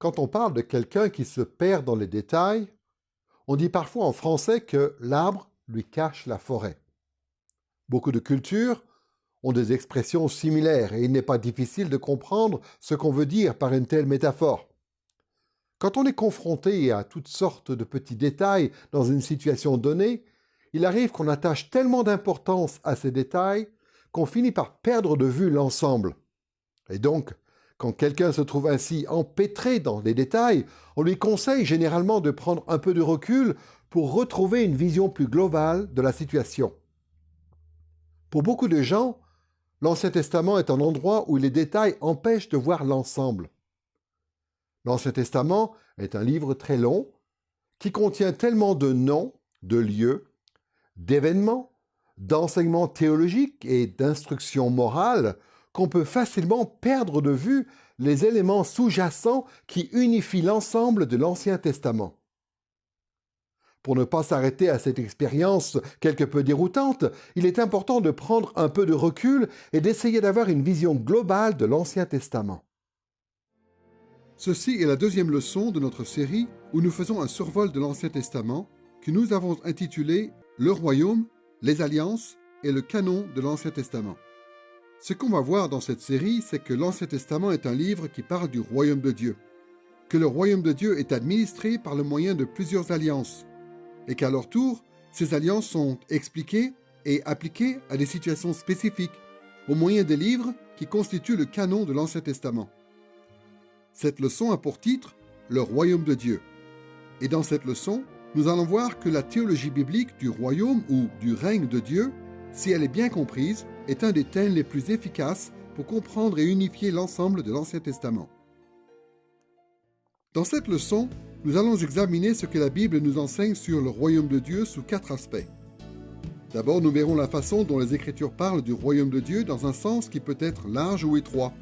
Quand on parle de quelqu'un qui se perd dans les détails, on dit parfois en français que l'arbre lui cache la forêt. Beaucoup de cultures ont des expressions similaires et il n'est pas difficile de comprendre ce qu'on veut dire par une telle métaphore. Quand on est confronté à toutes sortes de petits détails dans une situation donnée, il arrive qu'on attache tellement d'importance à ces détails qu'on finit par perdre de vue l'ensemble. Et donc, quand quelqu'un se trouve ainsi empêtré dans les détails, on lui conseille généralement de prendre un peu de recul pour retrouver une vision plus globale de la situation. Pour beaucoup de gens, l'Ancien Testament est un endroit où les détails empêchent de voir l'ensemble. L'Ancien Testament est un livre très long qui contient tellement de noms, de lieux, d'événements, d'enseignements théologiques et d'instructions morales qu'on peut facilement perdre de vue les éléments sous-jacents qui unifient l'ensemble de l'Ancien Testament. Pour ne pas s'arrêter à cette expérience quelque peu déroutante, il est important de prendre un peu de recul et d'essayer d'avoir une vision globale de l'Ancien Testament. Ceci est la deuxième leçon de notre série où nous faisons un survol de l'Ancien Testament que nous avons intitulé « Le Royaume, les Alliances et le canon de l'Ancien Testament ». Ce qu'on va voir dans cette série, c'est que l'Ancien Testament est un livre qui parle du Royaume de Dieu, que le Royaume de Dieu est administré par le moyen de plusieurs alliances, et qu'à leur tour, ces alliances sont expliquées et appliquées à des situations spécifiques, au moyen des livres qui constituent le canon de l'Ancien Testament. Cette leçon a pour titre « Le Royaume de Dieu ». Et dans cette leçon, nous allons voir que la théologie biblique du royaume ou du règne de Dieu, si elle est bien comprise, est un des thèmes les plus efficaces pour comprendre et unifier l'ensemble de l'Ancien Testament. Dans cette leçon, nous allons examiner ce que la Bible nous enseigne sur le royaume de Dieu sous 4 aspects. D'abord, nous verrons la façon dont les Écritures parlent du royaume de Dieu dans un sens qui peut être large ou étroit.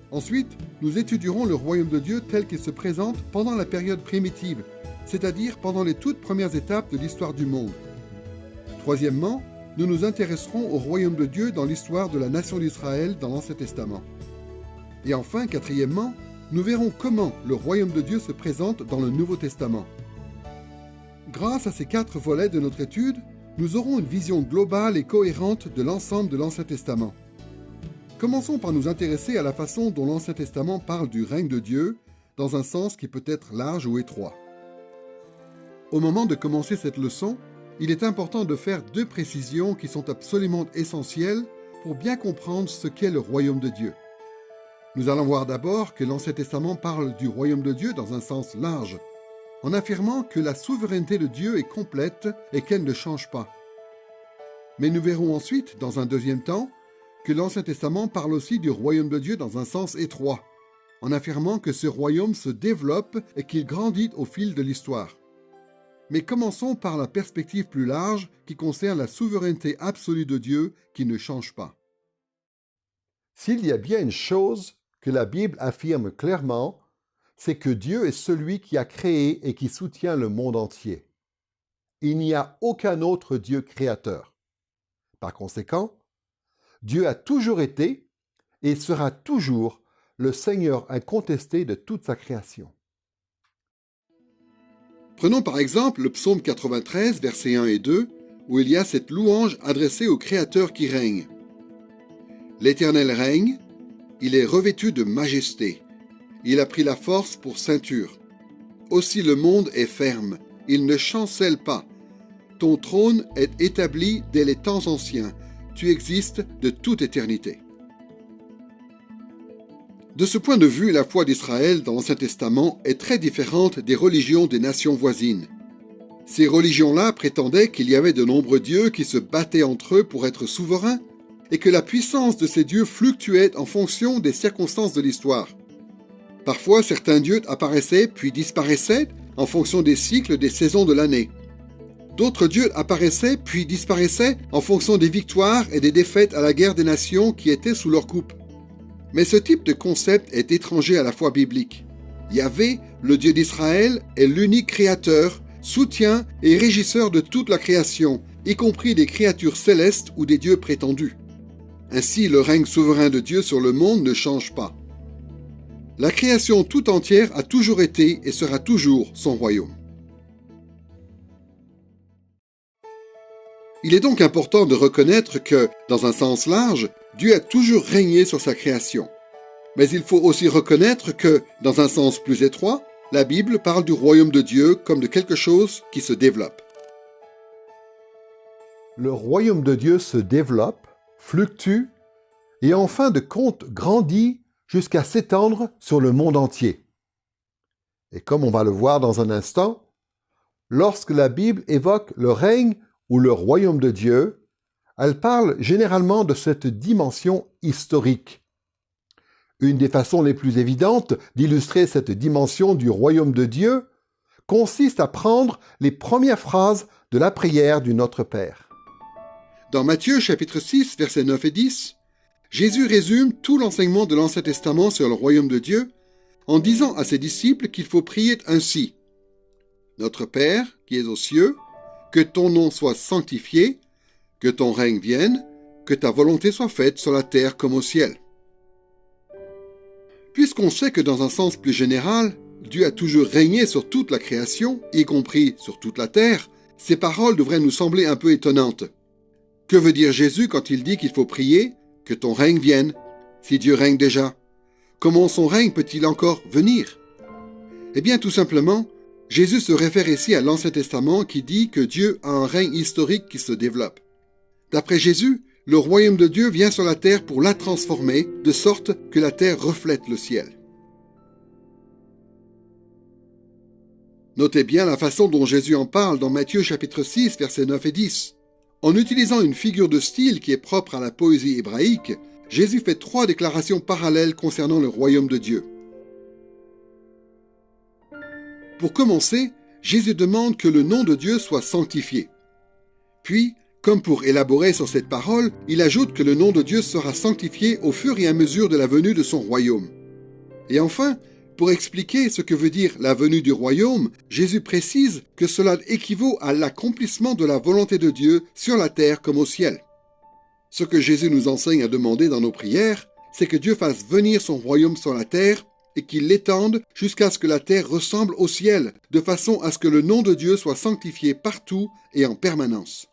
Ensuite, nous étudierons le royaume de Dieu tel qu'il se présente pendant la période primitive, c'est-à-dire pendant les toutes premières étapes de l'histoire du monde. Troisièmement, nous nous intéresserons au royaume de Dieu dans l'histoire de la nation d'Israël dans l'Ancien Testament. Et enfin, quatrièmement, nous verrons comment le royaume de Dieu se présente dans le Nouveau Testament. Grâce à ces 4 volets de notre étude, nous aurons une vision globale et cohérente de l'ensemble de l'Ancien Testament. Commençons par nous intéresser à la façon dont l'Ancien Testament parle du règne de Dieu, dans un sens qui peut être large ou étroit. Au moment de commencer cette leçon, il est important de faire 2 précisions qui sont absolument essentielles pour bien comprendre ce qu'est le royaume de Dieu. Nous allons voir d'abord que l'Ancien Testament parle du royaume de Dieu dans un sens large, en affirmant que la souveraineté de Dieu est complète et qu'elle ne change pas. Mais nous verrons ensuite, dans un deuxième temps, que l'Ancien Testament parle aussi du royaume de Dieu dans un sens étroit, en affirmant que ce royaume se développe et qu'il grandit au fil de l'histoire. Mais commençons par la perspective plus large qui concerne la souveraineté absolue de Dieu qui ne change pas. S'il y a bien une chose que la Bible affirme clairement, c'est que Dieu est celui qui a créé et qui soutient le monde entier. Il n'y a aucun autre Dieu créateur. Par conséquent, Dieu a toujours été et sera toujours le Seigneur incontesté de toute sa création. Prenons par exemple le psaume 93, versets 1 et 2, où il y a cette louange adressée au Créateur qui règne. L'Éternel règne, il est revêtu de majesté, il a pris la force pour ceinture. Aussi le monde est ferme, il ne chancelle pas. Ton trône est établi dès les temps anciens, tu existes de toute éternité. De ce point de vue, la foi d'Israël dans l'Ancien Testament est très différente des religions des nations voisines. Ces religions-là prétendaient qu'il y avait de nombreux dieux qui se battaient entre eux pour être souverains et que la puissance de ces dieux fluctuait en fonction des circonstances de l'histoire. Parfois, certains dieux apparaissaient puis disparaissaient en fonction des cycles des saisons de l'année. D'autres dieux apparaissaient puis disparaissaient en fonction des victoires et des défaites à la guerre des nations qui étaient sous leur coupe. Mais ce type de concept est étranger à la foi biblique. Yahvé, le Dieu d'Israël, est l'unique créateur, soutien et régisseur de toute la création, y compris des créatures célestes ou des dieux prétendus. Ainsi, le règne souverain de Dieu sur le monde ne change pas. La création tout entière a toujours été et sera toujours son royaume. Il est donc important de reconnaître que, dans un sens large, Dieu a toujours régné sur sa création. Mais il faut aussi reconnaître que, dans un sens plus étroit, la Bible parle du royaume de Dieu comme de quelque chose qui se développe. Le royaume de Dieu se développe, fluctue et en fin de compte grandit jusqu'à s'étendre sur le monde entier. Et comme on va le voir dans un instant, lorsque la Bible évoque le règne ou le royaume de Dieu, elle parle généralement de cette dimension historique. Une des façons les plus évidentes d'illustrer cette dimension du royaume de Dieu consiste à prendre les premières phrases de la prière du Notre Père. Dans Matthieu chapitre 6, versets 9 et 10, Jésus résume tout l'enseignement de l'Ancien Testament sur le royaume de Dieu en disant à ses disciples qu'il faut prier ainsi. « Notre Père, qui es aux cieux, que ton nom soit sanctifié, que ton règne vienne, que ta volonté soit faite sur la terre comme au ciel. » Puisqu'on sait que dans un sens plus général, Dieu a toujours régné sur toute la création, y compris sur toute la terre, ces paroles devraient nous sembler un peu étonnantes. Que veut dire Jésus quand il dit qu'il faut prier « que ton règne vienne » si Dieu règne déjà? Comment son règne peut-il encore venir? Eh bien, tout simplement, Jésus se réfère ici à l'Ancien Testament qui dit que Dieu a un règne historique qui se développe. D'après Jésus, le royaume de Dieu vient sur la terre pour la transformer, de sorte que la terre reflète le ciel. Notez bien la façon dont Jésus en parle dans Matthieu chapitre 6, versets 9 et 10. En utilisant une figure de style qui est propre à la poésie hébraïque, Jésus fait 3 déclarations parallèles concernant le royaume de Dieu. Pour commencer, Jésus demande que le nom de Dieu soit sanctifié. Puis, comme pour élaborer sur cette parole, il ajoute que le nom de Dieu sera sanctifié au fur et à mesure de la venue de son royaume. Et enfin, pour expliquer ce que veut dire la venue du royaume, Jésus précise que cela équivaut à l'accomplissement de la volonté de Dieu sur la terre comme au ciel. Ce que Jésus nous enseigne à demander dans nos prières, c'est que Dieu fasse venir son royaume sur la terre et qu'il l'étende jusqu'à ce que la terre ressemble au ciel, de façon à ce que le nom de Dieu soit sanctifié partout et en permanence.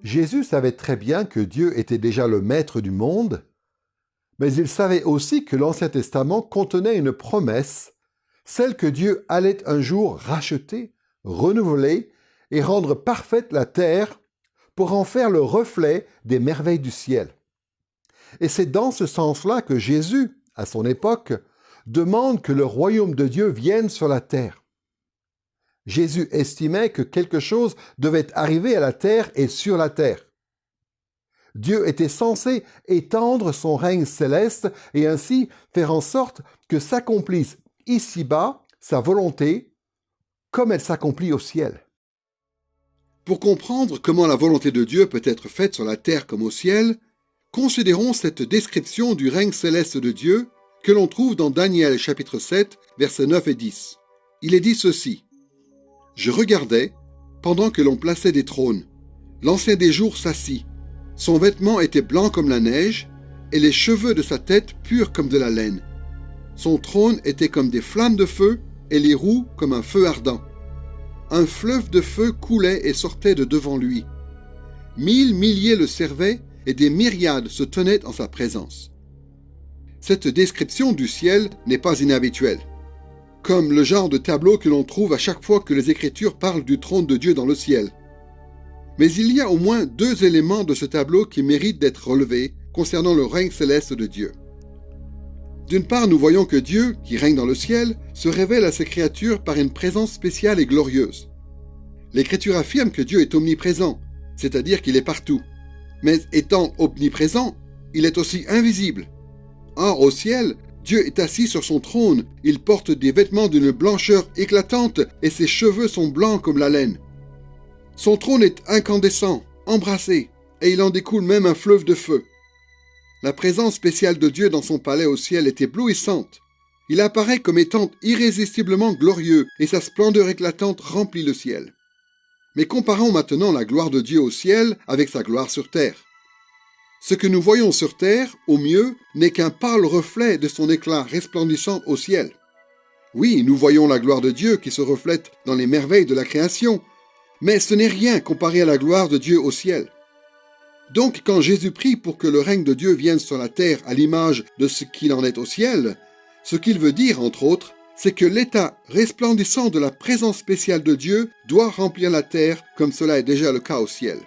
Jésus savait très bien que Dieu était déjà le maître du monde, mais il savait aussi que l'Ancien Testament contenait une promesse, celle que Dieu allait un jour racheter, renouveler et rendre parfaite la terre pour en faire le reflet des merveilles du ciel. Et c'est dans ce sens-là que Jésus, à son époque, demande que le royaume de Dieu vienne sur la terre. Jésus estimait que quelque chose devait arriver à la terre et sur la terre. Dieu était censé étendre son règne céleste et ainsi faire en sorte que s'accomplisse ici-bas sa volonté comme elle s'accomplit au ciel. Pour comprendre comment la volonté de Dieu peut être faite sur la terre comme au ciel, considérons cette description du règne céleste de Dieu que l'on trouve dans Daniel chapitre 7, versets 9 et 10. Il est dit ceci. « Je regardais, pendant que l'on plaçait des trônes. L'Ancien des jours s'assit. Son vêtement était blanc comme la neige, et les cheveux de sa tête purs comme de la laine. Son trône était comme des flammes de feu, et les roues comme un feu ardent. Un fleuve de feu coulait et sortait de devant lui. 1000 milliers le servaient, et des myriades se tenaient en sa présence. » Cette description du ciel n'est pas inhabituelle, comme le genre de tableau que l'on trouve à chaque fois que les Écritures parlent du trône de Dieu dans le ciel. Mais il y a au moins 2 éléments de ce tableau qui méritent d'être relevés concernant le règne céleste de Dieu. D'une part, nous voyons que Dieu, qui règne dans le ciel, se révèle à ses créatures par une présence spéciale et glorieuse. L'Écriture affirme que Dieu est omniprésent, c'est-à-dire qu'il est partout. Mais étant omniprésent, il est aussi invisible. Or, au ciel, Dieu est assis sur son trône, il porte des vêtements d'une blancheur éclatante et ses cheveux sont blancs comme la laine. Son trône est incandescent, embrassé, et il en découle même un fleuve de feu. La présence spéciale de Dieu dans son palais au ciel est éblouissante. Il apparaît comme étant irrésistiblement glorieux et sa splendeur éclatante remplit le ciel. Mais comparons maintenant la gloire de Dieu au ciel avec sa gloire sur terre. Ce que nous voyons sur terre, au mieux, n'est qu'un pâle reflet de son éclat resplendissant au ciel. Oui, nous voyons la gloire de Dieu qui se reflète dans les merveilles de la création, mais ce n'est rien comparé à la gloire de Dieu au ciel. Donc, quand Jésus prie pour que le règne de Dieu vienne sur la terre à l'image de ce qu'il en est au ciel, ce qu'il veut dire, entre autres, c'est que l'état resplendissant de la présence spéciale de Dieu doit remplir la terre comme cela est déjà le cas au ciel.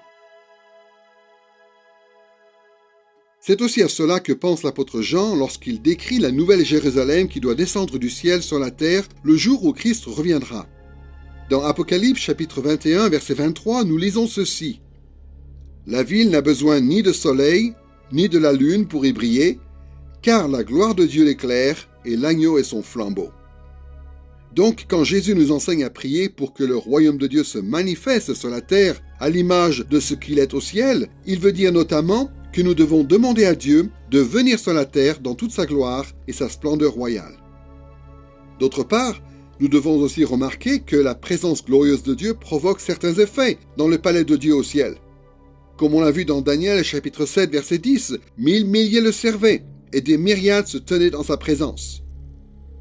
C'est aussi à cela que pense l'apôtre Jean lorsqu'il décrit la nouvelle Jérusalem qui doit descendre du ciel sur la terre le jour où Christ reviendra. Dans Apocalypse chapitre 21, verset 23, nous lisons ceci. « La ville n'a besoin ni de soleil, ni de la lune pour y briller, car la gloire de Dieu l'éclaire et l'agneau est son flambeau. » Donc, quand Jésus nous enseigne à prier pour que le royaume de Dieu se manifeste sur la terre à l'image de ce qu'il est au ciel, il veut dire notamment que nous devons demander à Dieu de venir sur la terre dans toute sa gloire et sa splendeur royale. D'autre part, nous devons aussi remarquer que la présence glorieuse de Dieu provoque certains effets dans le palais de Dieu au ciel. Comme on l'a vu dans Daniel chapitre 7 verset 10, 1000 milliers le servaient et des myriades se tenaient dans sa présence.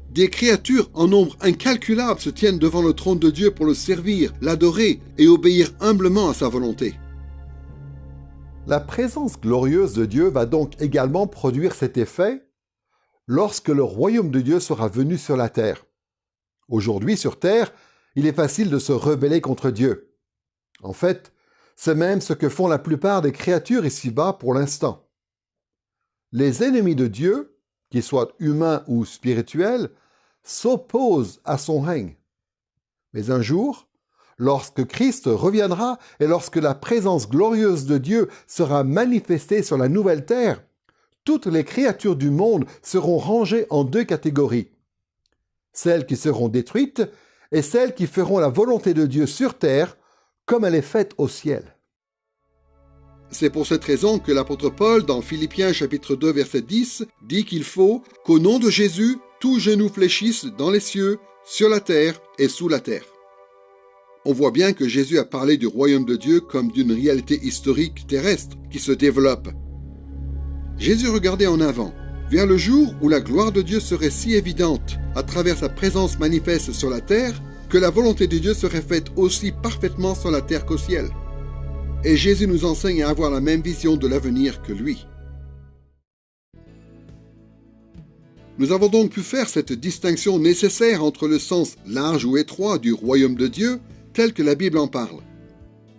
Des créatures en nombre incalculable se tiennent devant le trône de Dieu pour le servir, l'adorer et obéir humblement à sa volonté. La présence glorieuse de Dieu va donc également produire cet effet lorsque le royaume de Dieu sera venu sur la terre. Aujourd'hui, sur terre, il est facile de se rebeller contre Dieu. En fait, c'est même ce que font la plupart des créatures ici-bas pour l'instant. Les ennemis de Dieu, qu'ils soient humains ou spirituels, s'opposent à son règne. Mais un jour, lorsque Christ reviendra et lorsque la présence glorieuse de Dieu sera manifestée sur la nouvelle terre, toutes les créatures du monde seront rangées en deux catégories. Celles qui seront détruites et celles qui feront la volonté de Dieu sur terre comme elle est faite au ciel. C'est pour cette raison que l'apôtre Paul, dans Philippiens chapitre 2 verset 10, dit qu'il faut qu'au nom de Jésus, tout genou fléchisse dans les cieux, sur la terre et sous la terre. On voit bien que Jésus a parlé du royaume de Dieu comme d'une réalité historique terrestre qui se développe. Jésus regardait en avant, vers le jour où la gloire de Dieu serait si évidente à travers sa présence manifeste sur la terre que la volonté de Dieu serait faite aussi parfaitement sur la terre qu'au ciel. Et Jésus nous enseigne à avoir la même vision de l'avenir que lui. Nous avons donc pu faire cette distinction nécessaire entre le sens large ou étroit du royaume de Dieu tel que la Bible en parle.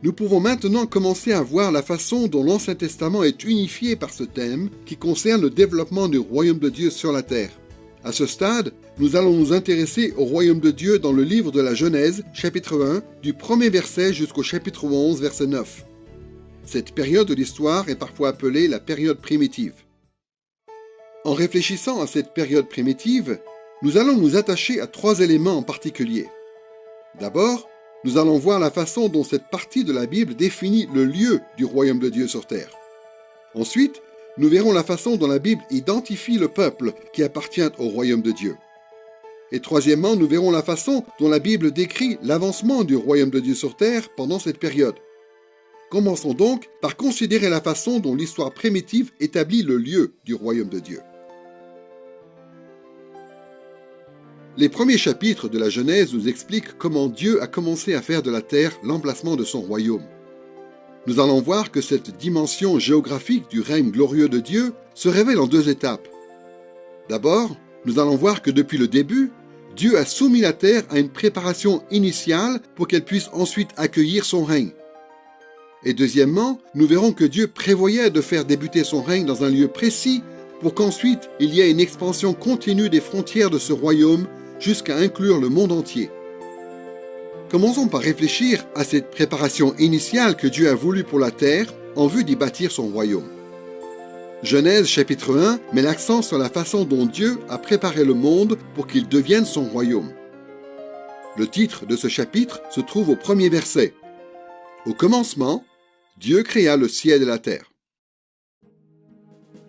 Nous pouvons maintenant commencer à voir la façon dont l'Ancien Testament est unifié par ce thème qui concerne le développement du royaume de Dieu sur la terre. À ce stade, nous allons nous intéresser au royaume de Dieu dans le livre de la Genèse, chapitre 1, du premier verset jusqu'au chapitre 11, verset 9. Cette période de l'histoire est parfois appelée la période primitive. En réfléchissant à cette période primitive, nous allons nous attacher à trois éléments en particulier. D'abord, nous allons voir la façon dont cette partie de la Bible définit le lieu du royaume de Dieu sur terre. Ensuite, nous verrons la façon dont la Bible identifie le peuple qui appartient au royaume de Dieu. Et troisièmement, nous verrons la façon dont la Bible décrit l'avancement du royaume de Dieu sur terre pendant cette période. Commençons donc par considérer la façon dont l'histoire primitive établit le lieu du royaume de Dieu. Les premiers chapitres de la Genèse nous expliquent comment Dieu a commencé à faire de la terre l'emplacement de son royaume. Nous allons voir que cette dimension géographique du règne glorieux de Dieu se révèle en deux étapes. D'abord, nous allons voir que depuis le début, Dieu a soumis la terre à une préparation initiale pour qu'elle puisse ensuite accueillir son règne. Et deuxièmement, nous verrons que Dieu prévoyait de faire débuter son règne dans un lieu précis pour qu'ensuite il y ait une expansion continue des frontières de ce royaume jusqu'à inclure le monde entier. Commençons par réfléchir à cette préparation initiale que Dieu a voulu pour la terre en vue d'y bâtir son royaume. Genèse chapitre 1 met l'accent sur la façon dont Dieu a préparé le monde pour qu'il devienne son royaume. Le titre de ce chapitre se trouve au premier verset. Au commencement, Dieu créa le ciel et la terre.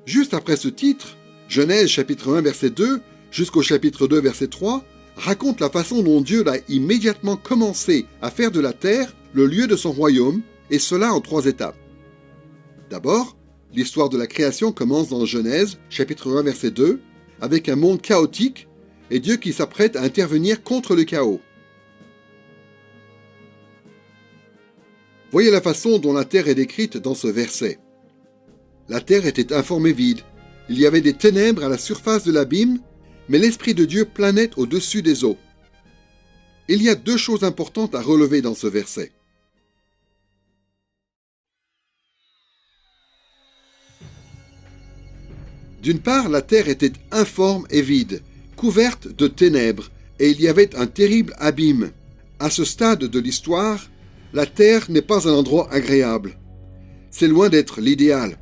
Juste après ce titre, Genèse chapitre 1 verset 2 jusqu'au chapitre 2 verset 3 raconte la façon dont Dieu a immédiatement commencé à faire de la terre le lieu de son royaume, et cela en trois étapes. D'abord, L'histoire de la création commence dans Genèse, chapitre 1, verset 2, avec un monde chaotique et Dieu qui s'apprête à intervenir contre le chaos. Voyez la façon dont la terre est décrite dans ce verset. La terre était informe et vide. Il y avait des ténèbres à la surface de l'abîme, mais l'Esprit de Dieu planait au-dessus des eaux. Il y a deux choses importantes à relever dans ce verset. D'une part, la terre était informe et vide, couverte de ténèbres, et il y avait un terrible abîme. À ce stade de l'histoire, la terre n'est pas un endroit agréable. C'est loin d'être l'idéal.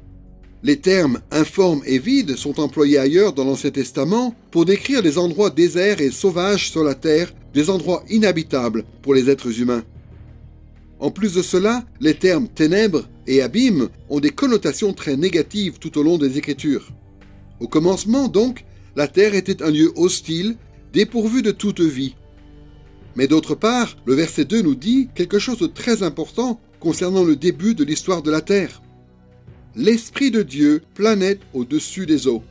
Les termes informe et vide sont employés ailleurs dans l'Ancien Testament pour décrire des endroits déserts et sauvages sur la terre, des endroits inhabitables pour les êtres humains. En plus de cela, les termes ténèbres et abîme ont des connotations très négatives tout au long des Écritures. Au commencement, donc, la terre était un lieu hostile, dépourvu de toute vie. Mais d'autre part, le verset 2 nous dit quelque chose de très important concernant le début de l'histoire de la terre. L'Esprit de Dieu planait au-dessus des eaux.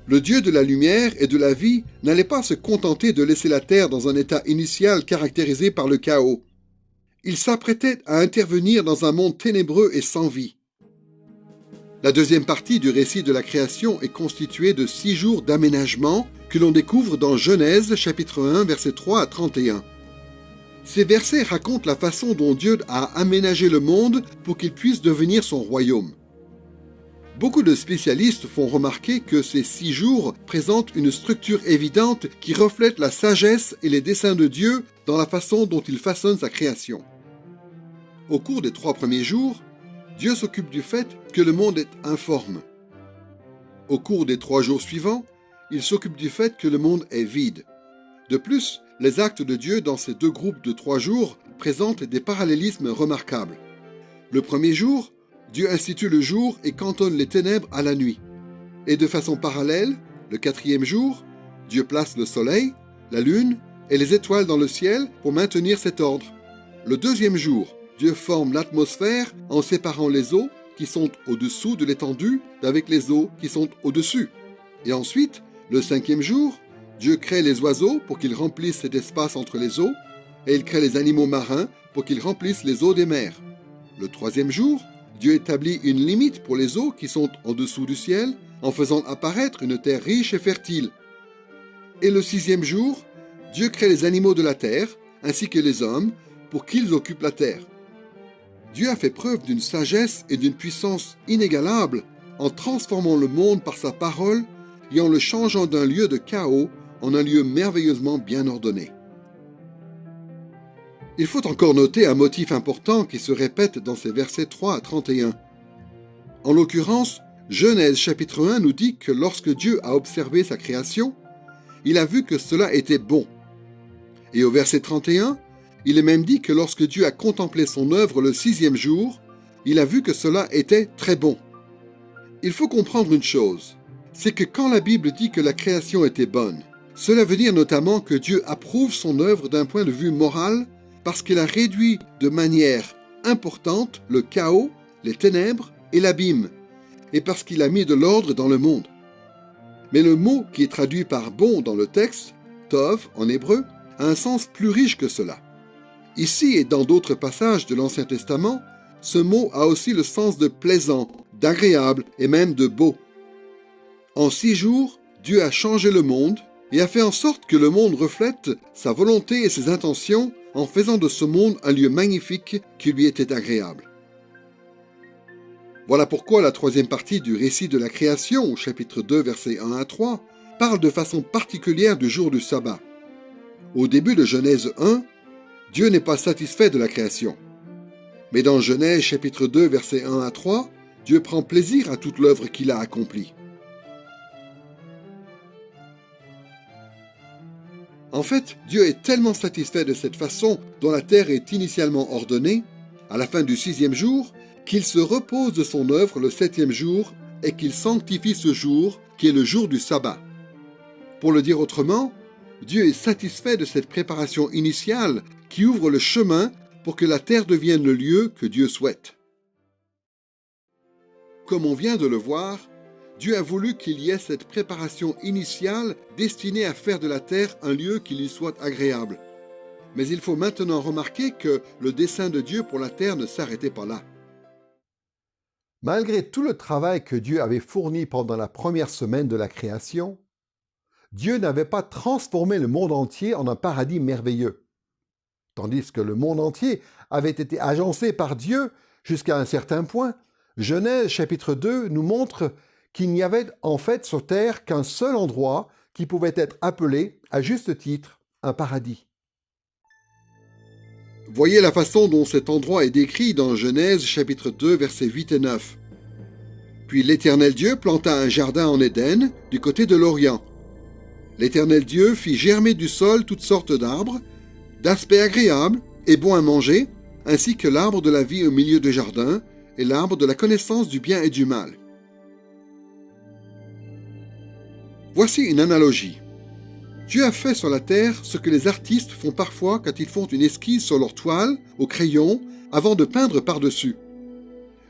Le Dieu de la lumière et de la vie n'allait pas se contenter de laisser la terre dans un état initial caractérisé par le chaos. Il s'apprêtait à intervenir dans un monde ténébreux et sans vie. La deuxième partie du récit de la création est constituée de 6 jours d'aménagement que l'on découvre dans Genèse chapitre 1 versets 3 à 31. Ces versets racontent la façon dont Dieu a aménagé le monde pour qu'il puisse devenir son royaume. Beaucoup de spécialistes font remarquer que ces 6 jours présentent une structure évidente qui reflète la sagesse et les desseins de Dieu dans la façon dont il façonne sa création. Au cours des 3 premiers jours, Dieu s'occupe du fait que le monde est informe. Au cours des 3 jours suivants, il s'occupe du fait que le monde est vide. De plus, les actes de Dieu dans ces 2 groupes de 3 jours présentent des parallélismes remarquables. Le premier jour, Dieu institue le jour et cantonne les ténèbres à la nuit. Et de façon parallèle, le 4e jour, Dieu place le soleil, la lune et les étoiles dans le ciel pour maintenir cet ordre. Le 2e jour, Dieu forme l'atmosphère en séparant les eaux qui sont au-dessous de l'étendue d'avec les eaux qui sont au-dessus. Et ensuite, le 5e jour, Dieu crée les oiseaux pour qu'ils remplissent cet espace entre les eaux, et il crée les animaux marins pour qu'ils remplissent les eaux des mers. Le 3e jour, Dieu établit une limite pour les eaux qui sont en dessous du ciel, en faisant apparaître une terre riche et fertile. Et le 6e jour, Dieu crée les animaux de la terre, ainsi que les hommes, pour qu'ils occupent la terre. Dieu a fait preuve d'une sagesse et d'une puissance inégalables en transformant le monde par sa parole et en le changeant d'un lieu de chaos en un lieu merveilleusement bien ordonné. Il faut encore noter un motif important qui se répète dans ces versets 3 à 31. En l'occurrence, Genèse chapitre 1 nous dit que lorsque Dieu a observé sa création, il a vu que cela était bon. Et au verset 31, il est même dit que lorsque Dieu a contemplé son œuvre le 6e jour, il a vu que cela était très bon. Il faut comprendre une chose, c'est que quand la Bible dit que la création était bonne, cela veut dire notamment que Dieu approuve son œuvre d'un point de vue moral parce qu'il a réduit de manière importante le chaos, les ténèbres et l'abîme, et parce qu'il a mis de l'ordre dans le monde. Mais le mot qui est traduit par bon dans le texte, tov en hébreu, a un sens plus riche que cela. Ici et dans d'autres passages de l'Ancien Testament, ce mot a aussi le sens de plaisant, d'agréable et même de beau. En 6 jours, Dieu a changé le monde et a fait en sorte que le monde reflète sa volonté et ses intentions en faisant de ce monde un lieu magnifique qui lui était agréable. Voilà pourquoi la 3e partie du récit de la création, au chapitre 2, versets 1 à 3, parle de façon particulière du jour du sabbat. Au début de Genèse 1, Dieu n'est pas satisfait de la création. Mais dans Genèse chapitre 2, versets 1 à 3, Dieu prend plaisir à toute l'œuvre qu'il a accomplie. En fait, Dieu est tellement satisfait de cette façon dont la terre est initialement ordonnée, à la fin du 6e jour, qu'il se repose de son œuvre le 7e jour et qu'il sanctifie ce jour qui est le jour du sabbat. Pour le dire autrement, Dieu est satisfait de cette préparation initiale qui ouvre le chemin pour que la terre devienne le lieu que Dieu souhaite. Comme on vient de le voir, Dieu a voulu qu'il y ait cette préparation initiale destinée à faire de la terre un lieu qui lui soit agréable. Mais il faut maintenant remarquer que le dessein de Dieu pour la terre ne s'arrêtait pas là. Malgré tout le travail que Dieu avait fourni pendant la première semaine de la création, Dieu n'avait pas transformé le monde entier en un paradis merveilleux. Tandis que le monde entier avait été agencé par Dieu jusqu'à un certain point, Genèse chapitre 2 nous montre qu'il n'y avait en fait sur terre qu'un seul endroit qui pouvait être appelé, à juste titre, un paradis. Voyez la façon dont cet endroit est décrit dans Genèse chapitre 2 versets 8 et 9. Puis l'Éternel Dieu planta un jardin en Éden, du côté de l'Orient. L'Éternel Dieu fit germer du sol toutes sortes d'arbres, d'aspect agréable et bon à manger, ainsi que l'arbre de la vie au milieu du jardin, et l'arbre de la connaissance du bien et du mal. Voici une analogie. Dieu a fait sur la terre ce que les artistes font parfois quand ils font une esquisse sur leur toile, au crayon, avant de peindre par-dessus.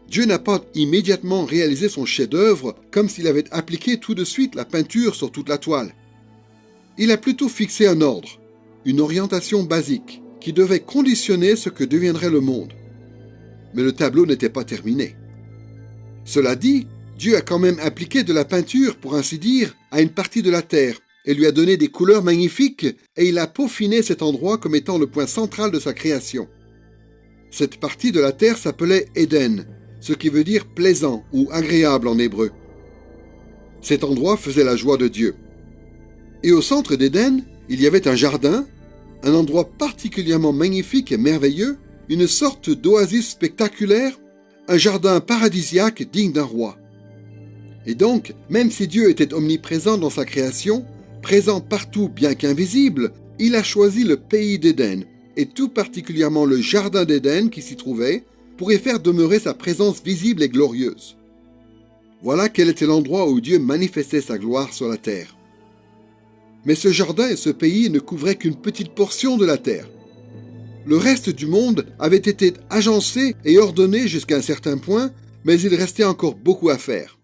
Dieu n'a pas immédiatement réalisé son chef-d'œuvre comme s'il avait appliqué tout de suite la peinture sur toute la toile. Il a plutôt fixé un ordre, une orientation basique, qui devait conditionner ce que deviendrait le monde. Mais le tableau n'était pas terminé. Cela dit, Dieu a quand même appliqué de la peinture, pour ainsi dire, à une partie de la terre, et lui a donné des couleurs magnifiques, et il a peaufiné cet endroit comme étant le point central de sa création. Cette partie de la terre s'appelait Éden, ce qui veut dire plaisant ou agréable en hébreu. Cet endroit faisait la joie de Dieu. Et au centre d'Éden, il y avait un jardin, un endroit particulièrement magnifique et merveilleux, une sorte d'oasis spectaculaire, un jardin paradisiaque digne d'un roi. Et donc, même si Dieu était omniprésent dans sa création, présent partout bien qu'invisible, il a choisi le pays d'Éden, et tout particulièrement le jardin d'Éden qui s'y trouvait, pour y faire demeurer sa présence visible et glorieuse. Voilà quel était l'endroit où Dieu manifestait sa gloire sur la terre. Mais ce jardin et ce pays ne couvraient qu'une petite portion de la terre. Le reste du monde avait été agencé et ordonné jusqu'à un certain point, mais il restait encore beaucoup à faire.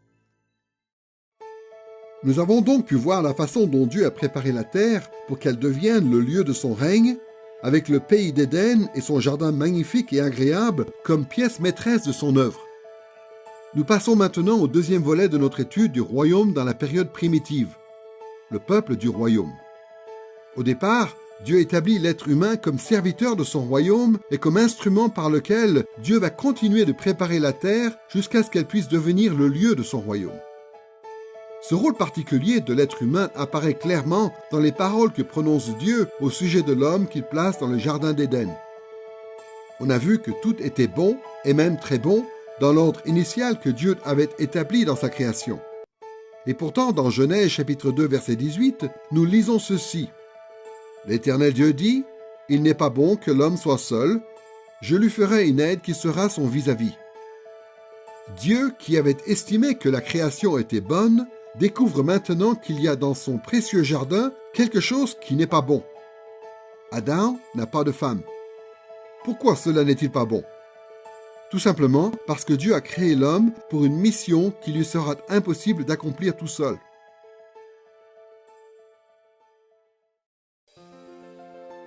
Nous avons donc pu voir la façon dont Dieu a préparé la terre pour qu'elle devienne le lieu de son règne, avec le pays d'Éden et son jardin magnifique et agréable comme pièce maîtresse de son œuvre. Nous passons maintenant au deuxième volet de notre étude du royaume dans la période primitive, le peuple du royaume. Au départ, Dieu établit l'être humain comme serviteur de son royaume et comme instrument par lequel Dieu va continuer de préparer la terre jusqu'à ce qu'elle puisse devenir le lieu de son royaume. Ce rôle particulier de l'être humain apparaît clairement dans les paroles que prononce Dieu au sujet de l'homme qu'il place dans le jardin d'Éden. On a vu que tout était bon, et même très bon, dans l'ordre initial que Dieu avait établi dans sa création. Et pourtant, dans Genèse chapitre 2, verset 18, nous lisons ceci. « L'Éternel Dieu dit, « Il n'est pas bon que l'homme soit seul, je lui ferai une aide qui sera son vis-à-vis. » Dieu, qui avait estimé que la création était bonne, découvre maintenant qu'il y a dans son précieux jardin quelque chose qui n'est pas bon. Adam n'a pas de femme. Pourquoi cela n'est-il pas bon? Tout simplement parce que Dieu a créé l'homme pour une mission qui lui sera impossible d'accomplir tout seul.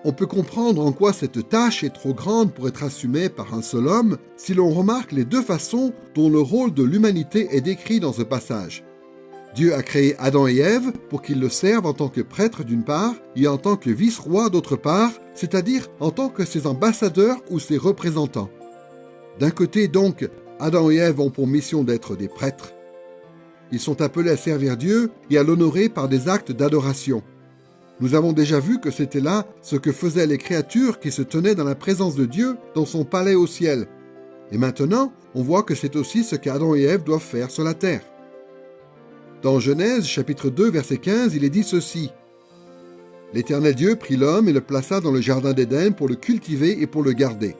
On peut comprendre en quoi cette tâche est trop grande pour être assumée par un seul homme si l'on remarque les deux façons dont le rôle de l'humanité est décrit dans ce passage. Dieu a créé Adam et Ève pour qu'ils le servent en tant que prêtres d'une part et en tant que vice-roi d'autre part, c'est-à-dire en tant que ses ambassadeurs ou ses représentants. D'un côté donc, Adam et Ève ont pour mission d'être des prêtres. Ils sont appelés à servir Dieu et à l'honorer par des actes d'adoration. Nous avons déjà vu que c'était là ce que faisaient les créatures qui se tenaient dans la présence de Dieu dans son palais au ciel. Et maintenant, on voit que c'est aussi ce qu'Adam et Ève doivent faire sur la terre. Dans Genèse chapitre 2 verset 15, il est dit ceci. « L'Éternel Dieu prit l'homme et le plaça dans le jardin d'Éden pour le cultiver et pour le garder. »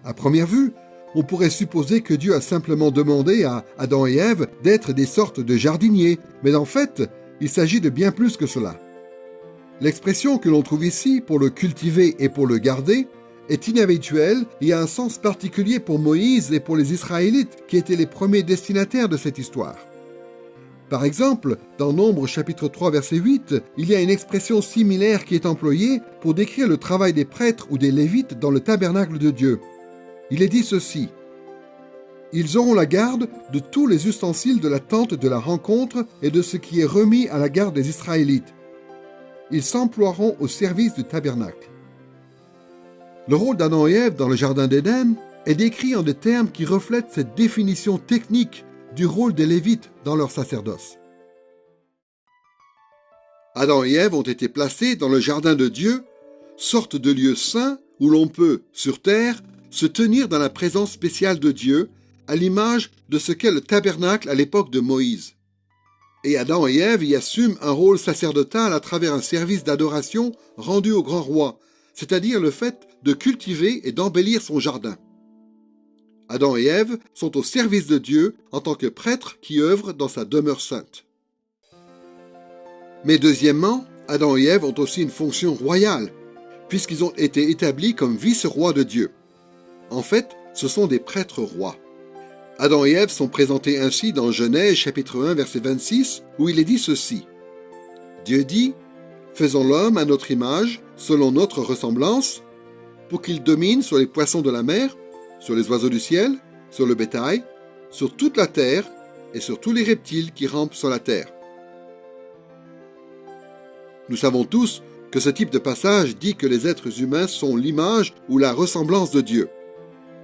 À première vue, on pourrait supposer que Dieu a simplement demandé à Adam et Ève d'être des sortes de jardiniers, mais en fait, il s'agit de bien plus que cela. L'expression que l'on trouve ici pour le cultiver et pour le garder est inhabituel et a un sens particulier pour Moïse et pour les Israélites qui étaient les premiers destinataires de cette histoire. Par exemple, dans Nombres chapitre 3 verset 8, il y a une expression similaire qui est employée pour décrire le travail des prêtres ou des Lévites dans le tabernacle de Dieu. Il est dit ceci: « Ils auront la garde de tous les ustensiles de la tente de la rencontre et de ce qui est remis à la garde des Israélites. Ils s'emploieront au service du tabernacle. » Le rôle d'Adam et Ève dans le jardin d'Éden est décrit en des termes qui reflètent cette définition technique du rôle des Lévites dans leur sacerdoce. Adam et Ève ont été placés dans le jardin de Dieu, sorte de lieu saint où l'on peut, sur terre, se tenir dans la présence spéciale de Dieu, à l'image de ce qu'est le tabernacle à l'époque de Moïse. Et Adam et Ève y assument un rôle sacerdotal à travers un service d'adoration rendu au grand roi, c'est-à-dire le fait de cultiver et d'embellir son jardin. Adam et Ève sont au service de Dieu en tant que prêtres qui œuvrent dans sa demeure sainte. Mais deuxièmement, Adam et Ève ont aussi une fonction royale, puisqu'ils ont été établis comme vice-rois de Dieu. En fait, ce sont des prêtres rois. Adam et Ève sont présentés ainsi dans Genèse chapitre 1 verset 26, où il est dit ceci: « Dieu dit, faisons l'homme à notre image, selon notre ressemblance, pour qu'il domine sur les poissons de la mer, sur les oiseaux du ciel, sur le bétail, sur toute la terre et sur tous les reptiles qui rampent sur la terre. » Nous savons tous que ce type de passage dit que les êtres humains sont l'image ou la ressemblance de Dieu.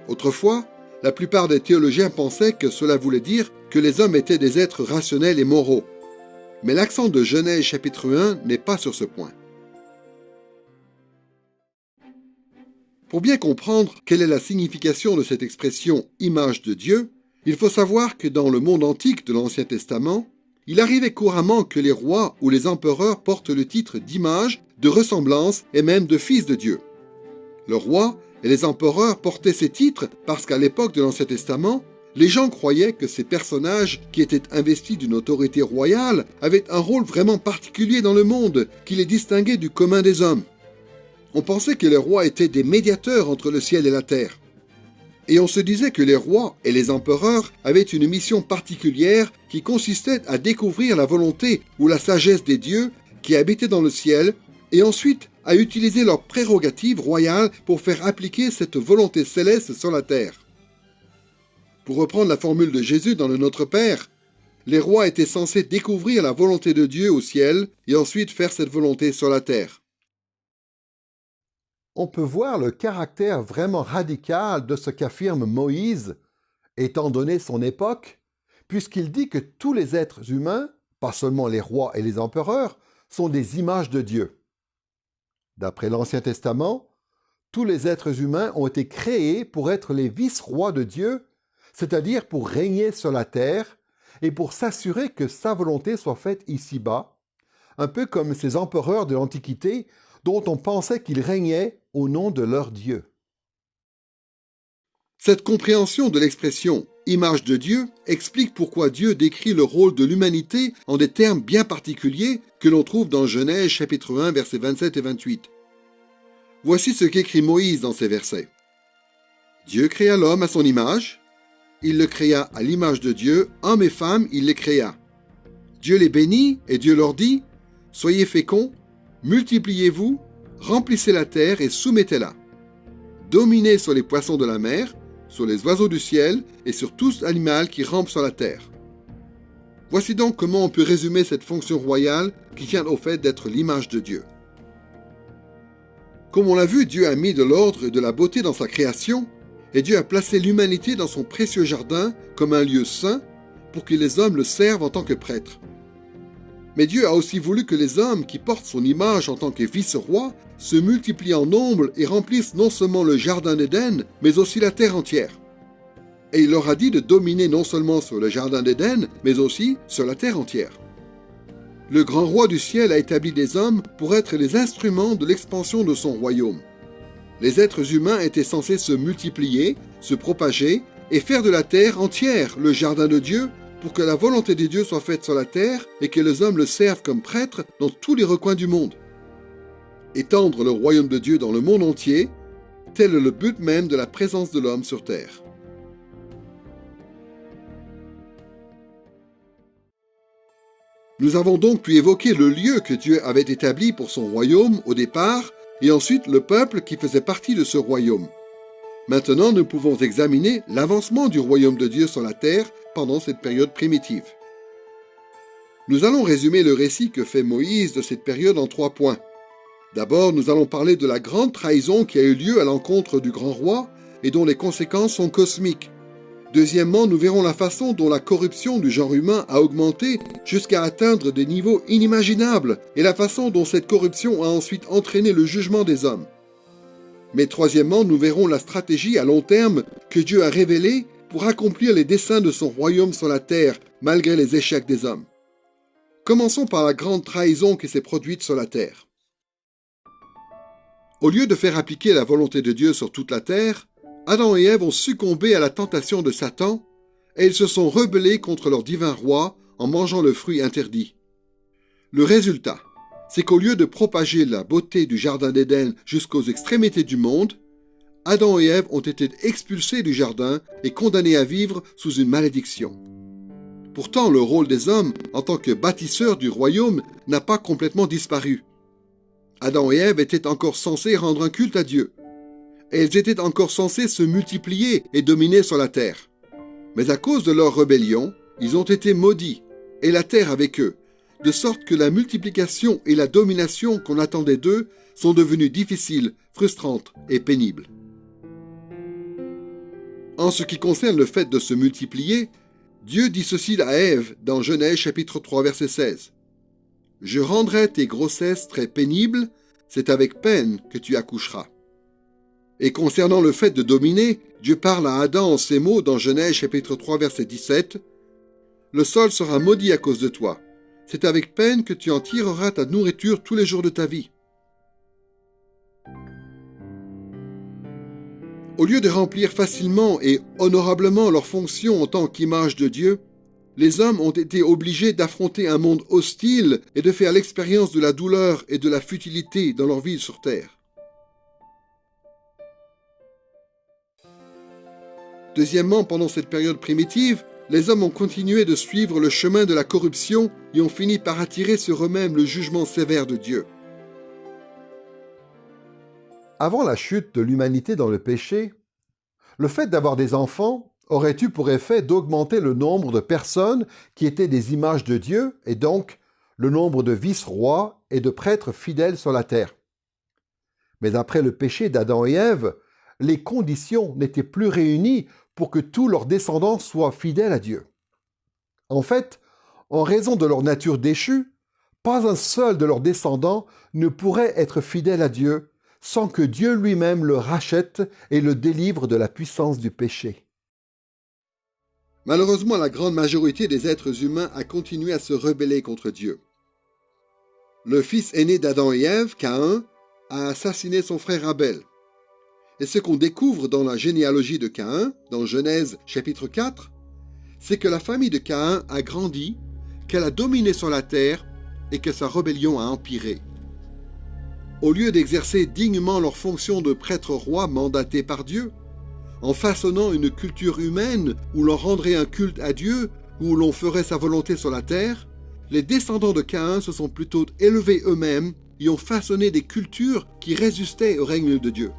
Autrefois, la plupart des théologiens pensaient que cela voulait dire que les hommes étaient des êtres rationnels et moraux. Mais l'accent de Genèse chapitre 1 n'est pas sur ce point. Pour bien comprendre quelle est la signification de cette expression « image de Dieu », il faut savoir que dans le monde antique de l'Ancien Testament, il arrivait couramment que les rois ou les empereurs portent le titre d'image, de ressemblance et même de fils de Dieu. Le roi et les empereurs portaient ces titres parce qu'à l'époque de l'Ancien Testament, les gens croyaient que ces personnages qui étaient investis d'une autorité royale avaient un rôle vraiment particulier dans le monde qui les distinguait du commun des hommes. On pensait que les rois étaient des médiateurs entre le ciel et la terre. Et on se disait que les rois et les empereurs avaient une mission particulière qui consistait à découvrir la volonté ou la sagesse des dieux qui habitaient dans le ciel et ensuite à utiliser leurs prérogatives royales pour faire appliquer cette volonté céleste sur la terre. Pour reprendre la formule de Jésus dans le Notre Père, les rois étaient censés découvrir la volonté de Dieu au ciel et ensuite faire cette volonté sur la terre. On peut voir le caractère vraiment radical de ce qu'affirme Moïse, étant donné son époque, puisqu'il dit que tous les êtres humains, pas seulement les rois et les empereurs, sont des images de Dieu. D'après l'Ancien Testament, tous les êtres humains ont été créés pour être les vice-rois de Dieu, c'est-à-dire pour régner sur la terre et pour s'assurer que sa volonté soit faite ici-bas, un peu comme ces empereurs de l'Antiquité dont on pensait qu'ils régnaient au nom de leur Dieu. Cette compréhension de l'expression « image de Dieu » explique pourquoi Dieu décrit le rôle de l'humanité en des termes bien particuliers que l'on trouve dans Genèse chapitre 1 versets 27 et 28. Voici ce qu'écrit Moïse dans ces versets. « Dieu créa l'homme à son image, il le créa à l'image de Dieu, hommes et femmes il les créa. Dieu les bénit et Dieu leur dit, soyez féconds, multipliez-vous, remplissez la terre et soumettez-la. Dominez sur les poissons de la mer, sur les oiseaux du ciel et sur tout animal qui rampe sur la terre. » Voici donc comment on peut résumer cette fonction royale qui tient au fait d'être l'image de Dieu. Comme on l'a vu, Dieu a mis de l'ordre et de la beauté dans sa création, et Dieu a placé l'humanité dans son précieux jardin comme un lieu saint pour que les hommes le servent en tant que prêtres. Mais Dieu a aussi voulu que les hommes qui portent son image en tant que vice-rois se multiplient en nombre et remplissent non seulement le jardin d'Éden, mais aussi la terre entière. Et il leur a dit de dominer non seulement sur le jardin d'Éden, mais aussi sur la terre entière. Le grand roi du ciel a établi des hommes pour être les instruments de l'expansion de son royaume. Les êtres humains étaient censés se multiplier, se propager et faire de la terre entière le jardin de Dieu pour que la volonté de Dieu soit faite sur la terre et que les hommes le servent comme prêtres dans tous les recoins du monde. Étendre le royaume de Dieu dans le monde entier, tel est le but même de la présence de l'homme sur terre. Nous avons donc pu évoquer le lieu que Dieu avait établi pour son royaume au départ, et ensuite le peuple qui faisait partie de ce royaume. Maintenant, nous pouvons examiner l'avancement du royaume de Dieu sur la terre pendant cette période primitive. Nous allons résumer le récit que fait Moïse de cette période en 3 points. D'abord, nous allons parler de la grande trahison qui a eu lieu à l'encontre du grand roi et dont les conséquences sont cosmiques. Deuxièmement, nous verrons la façon dont la corruption du genre humain a augmenté jusqu'à atteindre des niveaux inimaginables et la façon dont cette corruption a ensuite entraîné le jugement des hommes. Mais troisièmement, nous verrons la stratégie à long terme que Dieu a révélée pour accomplir les desseins de son royaume sur la terre malgré les échecs des hommes. Commençons par la grande trahison qui s'est produite sur la terre. Au lieu de faire appliquer la volonté de Dieu sur toute la terre, Adam et Ève ont succombé à la tentation de Satan et ils se sont rebellés contre leur divin roi en mangeant le fruit interdit. Le résultat, c'est qu'au lieu de propager la beauté du jardin d'Éden jusqu'aux extrémités du monde, Adam et Ève ont été expulsés du jardin et condamnés à vivre sous une malédiction. Pourtant, le rôle des hommes en tant que bâtisseurs du royaume n'a pas complètement disparu. Adam et Ève étaient encore censés rendre un culte à Dieu. Et ils étaient encore censés se multiplier et dominer sur la terre. Mais à cause de leur rébellion, ils ont été maudits, et la terre avec eux, de sorte que la multiplication et la domination qu'on attendait d'eux sont devenues difficiles, frustrantes et pénibles. En ce qui concerne le fait de se multiplier, Dieu dit ceci à Ève dans Genèse chapitre 3 verset 16. « Je rendrai tes grossesses très pénibles, c'est avec peine que tu accoucheras. » Et concernant le fait de dominer, Dieu parle à Adam en ces mots dans Genèse chapitre 3 verset 17. « Le sol sera maudit à cause de toi. C'est avec peine que tu en tireras ta nourriture tous les jours de ta vie. » Au lieu de remplir facilement et honorablement leurs fonctions en tant qu'image de Dieu, les hommes ont été obligés d'affronter un monde hostile et de faire l'expérience de la douleur et de la futilité dans leur vie sur terre. Deuxièmement, pendant cette période primitive, les hommes ont continué de suivre le chemin de la corruption et ont fini par attirer sur eux-mêmes le jugement sévère de Dieu. Avant la chute de l'humanité dans le péché, le fait d'avoir des enfants aurait eu pour effet d'augmenter le nombre de personnes qui étaient des images de Dieu et donc le nombre de vice-rois et de prêtres fidèles sur la terre. Mais après le péché d'Adam et Ève, les conditions n'étaient plus réunies pour que tous leurs descendants soient fidèles à Dieu. En fait, en raison de leur nature déchue, pas un seul de leurs descendants ne pourrait être fidèle à Dieu sans que Dieu lui-même le rachète et le délivre de la puissance du péché. Malheureusement, la grande majorité des êtres humains a continué à se rebeller contre Dieu. Le fils aîné d'Adam et Ève, Caïn, a assassiné son frère Abel. Et ce qu'on découvre dans la généalogie de Caïn, dans Genèse chapitre 4, c'est que la famille de Caïn a grandi, qu'elle a dominé sur la terre et que sa rébellion a empiré. Au lieu d'exercer dignement leur fonction de prêtre-roi mandaté par Dieu, en façonnant une culture humaine où l'on rendrait un culte à Dieu, où l'on ferait sa volonté sur la terre, les descendants de Caïn se sont plutôt élevés eux-mêmes et ont façonné des cultures qui résistaient au règne de Dieu.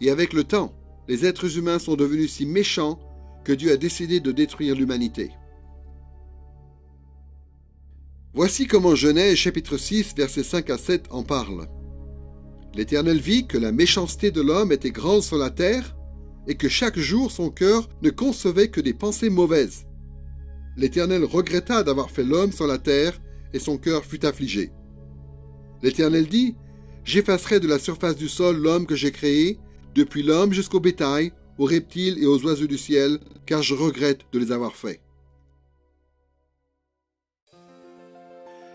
Et avec le temps, les êtres humains sont devenus si méchants que Dieu a décidé de détruire l'humanité. Voici comment Genèse chapitre 6, versets 5 à 7 en parle. « L'Éternel vit que la méchanceté de l'homme était grande sur la terre, et que chaque jour son cœur ne concevait que des pensées mauvaises. L'Éternel regretta d'avoir fait l'homme sur la terre, et son cœur fut affligé. L'Éternel dit, « J'effacerai de la surface du sol l'homme que j'ai créé, depuis l'homme jusqu'au bétail, aux reptiles et aux oiseaux du ciel, car je regrette de les avoir faits. »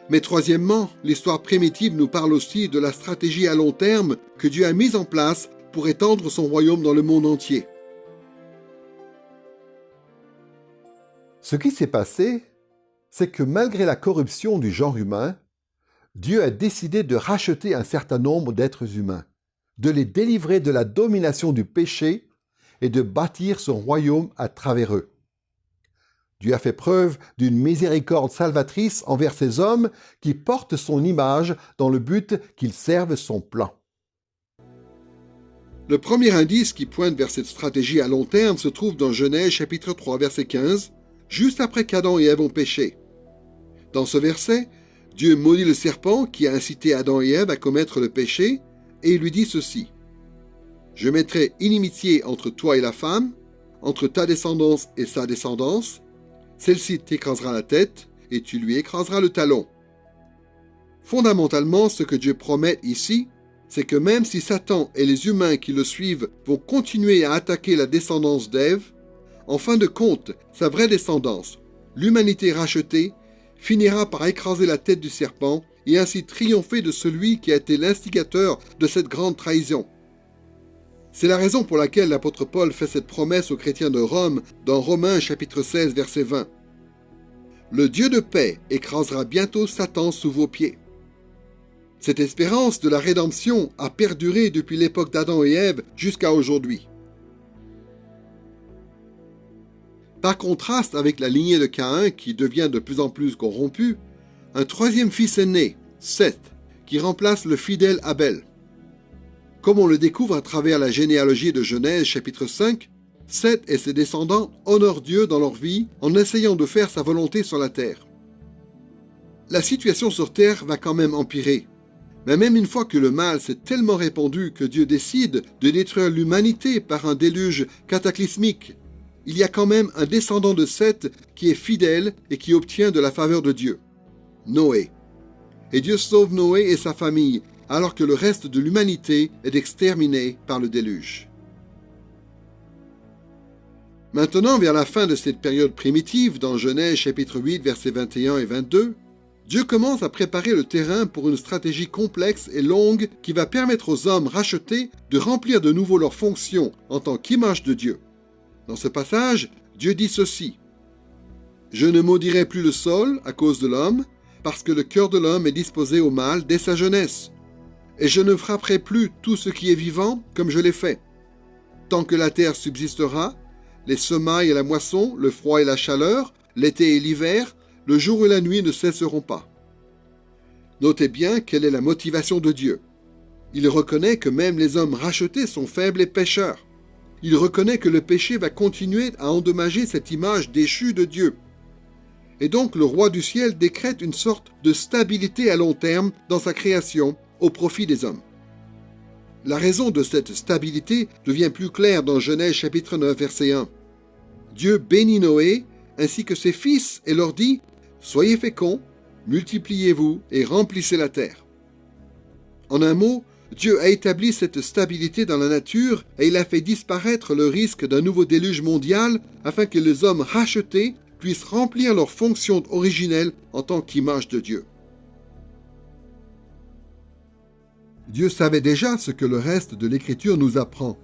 Mais troisièmement, l'histoire primitive nous parle aussi de la stratégie à long terme que Dieu a mise en place pour étendre son royaume dans le monde entier. Ce qui s'est passé, c'est que malgré la corruption du genre humain, Dieu a décidé de racheter un certain nombre d'êtres humains, de les délivrer de la domination du péché et de bâtir son royaume à travers eux. Dieu a fait preuve d'une miséricorde salvatrice envers ces hommes qui portent son image dans le but qu'ils servent son plan. Le premier indice qui pointe vers cette stratégie à long terme se trouve dans Genèse chapitre 3 verset 15, juste après qu'Adam et Ève ont péché. Dans ce verset, Dieu maudit le serpent qui a incité Adam et Ève à commettre le péché et il lui dit ceci: « Je mettrai inimitié entre toi et la femme, entre ta descendance et sa descendance. Celle-ci t'écrasera la tête et tu lui écraseras le talon. » Fondamentalement, ce que Dieu promet ici, c'est que même si Satan et les humains qui le suivent vont continuer à attaquer la descendance d'Ève, en fin de compte, sa vraie descendance, l'humanité rachetée, finira par écraser la tête du serpent et ainsi triompher de celui qui a été l'instigateur de cette grande trahison. C'est la raison pour laquelle l'apôtre Paul fait cette promesse aux chrétiens de Rome dans Romains chapitre 16 verset 20. « Le Dieu de paix écrasera bientôt Satan sous vos pieds. » Cette espérance de la rédemption a perduré depuis l'époque d'Adam et Ève jusqu'à aujourd'hui. Par contraste avec la lignée de Caïn qui devient de plus en plus corrompue, un troisième fils est né, Seth, qui remplace le fidèle Abel. Comme on le découvre à travers la généalogie de Genèse chapitre 5, Seth et ses descendants honorent Dieu dans leur vie en essayant de faire sa volonté sur la terre. La situation sur terre va quand même empirer. Mais même une fois que le mal s'est tellement répandu que Dieu décide de détruire l'humanité par un déluge cataclysmique, il y a quand même un descendant de Seth qui est fidèle et qui obtient de la faveur de Dieu, Noé. Et Dieu sauve Noé et sa famille, alors que le reste de l'humanité est exterminé par le déluge. Maintenant, vers la fin de cette période primitive, dans Genèse chapitre 8, versets 21 et 22, Dieu commence à préparer le terrain pour une stratégie complexe et longue qui va permettre aux hommes rachetés de remplir de nouveau leurs fonctions en tant qu'image de Dieu. Dans ce passage, Dieu dit ceci: « Je ne maudirai plus le sol à cause de l'homme, parce que le cœur de l'homme est disposé au mal dès sa jeunesse. Et je ne frapperai plus tout ce qui est vivant comme je l'ai fait. Tant que la terre subsistera, les semailles et la moisson, le froid et la chaleur, l'été et l'hiver, le jour et la nuit ne cesseront pas. » Notez bien quelle est la motivation de Dieu. Il reconnaît que même les hommes rachetés sont faibles et pécheurs. Il reconnaît que le péché va continuer à endommager cette image déchue de Dieu. Et donc le roi du ciel décrète une sorte de stabilité à long terme dans sa création au profit des hommes. La raison de cette stabilité devient plus claire dans Genèse chapitre 9 verset 1. Dieu bénit Noé ainsi que ses fils et leur dit: « Soyez féconds, multipliez-vous et remplissez la terre. » En un mot, Dieu a établi cette stabilité dans la nature et il a fait disparaître le risque d'un nouveau déluge mondial afin que les hommes rachetés puissent remplir leur fonction originelle en tant qu'image de Dieu. Dieu savait déjà ce que le reste de l'Écriture nous apprend.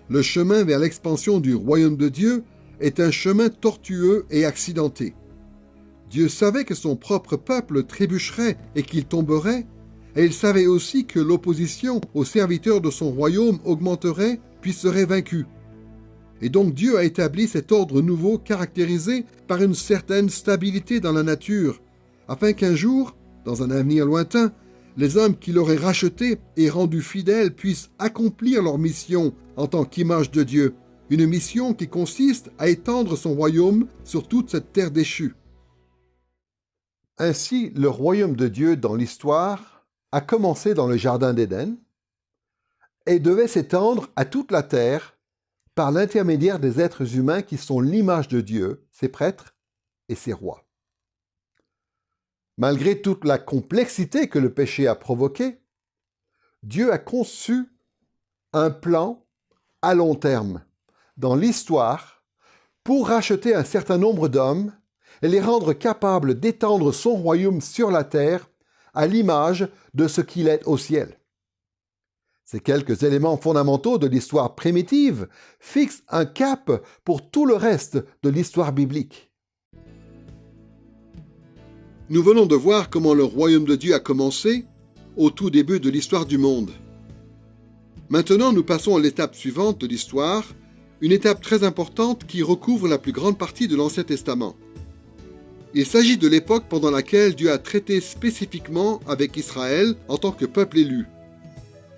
Le chemin vers l'expansion du royaume de Dieu est un chemin tortueux et accidenté. Dieu savait que son propre peuple trébucherait et qu'il tomberait, et il savait aussi que l'opposition aux serviteurs de son royaume augmenterait puis serait vaincue. Et donc Dieu a établi cet ordre nouveau caractérisé par une certaine stabilité dans la nature, afin qu'un jour, dans un avenir lointain, les hommes qui l'auraient racheté et rendu fidèles puissent accomplir leur mission en tant qu'image de Dieu, une mission qui consiste à étendre son royaume sur toute cette terre déchue. Ainsi, le royaume de Dieu dans l'histoire a commencé dans le jardin d'Éden et devait s'étendre à toute la terre par l'intermédiaire des êtres humains qui sont l'image de Dieu, ses prêtres et ses rois. Malgré toute la complexité que le péché a provoquée, Dieu a conçu un plan à long terme dans l'histoire pour racheter un certain nombre d'hommes et les rendre capables d'étendre son royaume sur la terre à l'image de ce qu'il est au ciel. Ces quelques éléments fondamentaux de l'histoire primitive fixent un cap pour tout le reste de l'histoire biblique. Nous venons de voir comment le royaume de Dieu a commencé au tout début de l'histoire du monde. Maintenant, nous passons à l'étape suivante de l'histoire, une étape très importante qui recouvre la plus grande partie de l'Ancien Testament. Il s'agit de l'époque pendant laquelle Dieu a traité spécifiquement avec Israël en tant que peuple élu.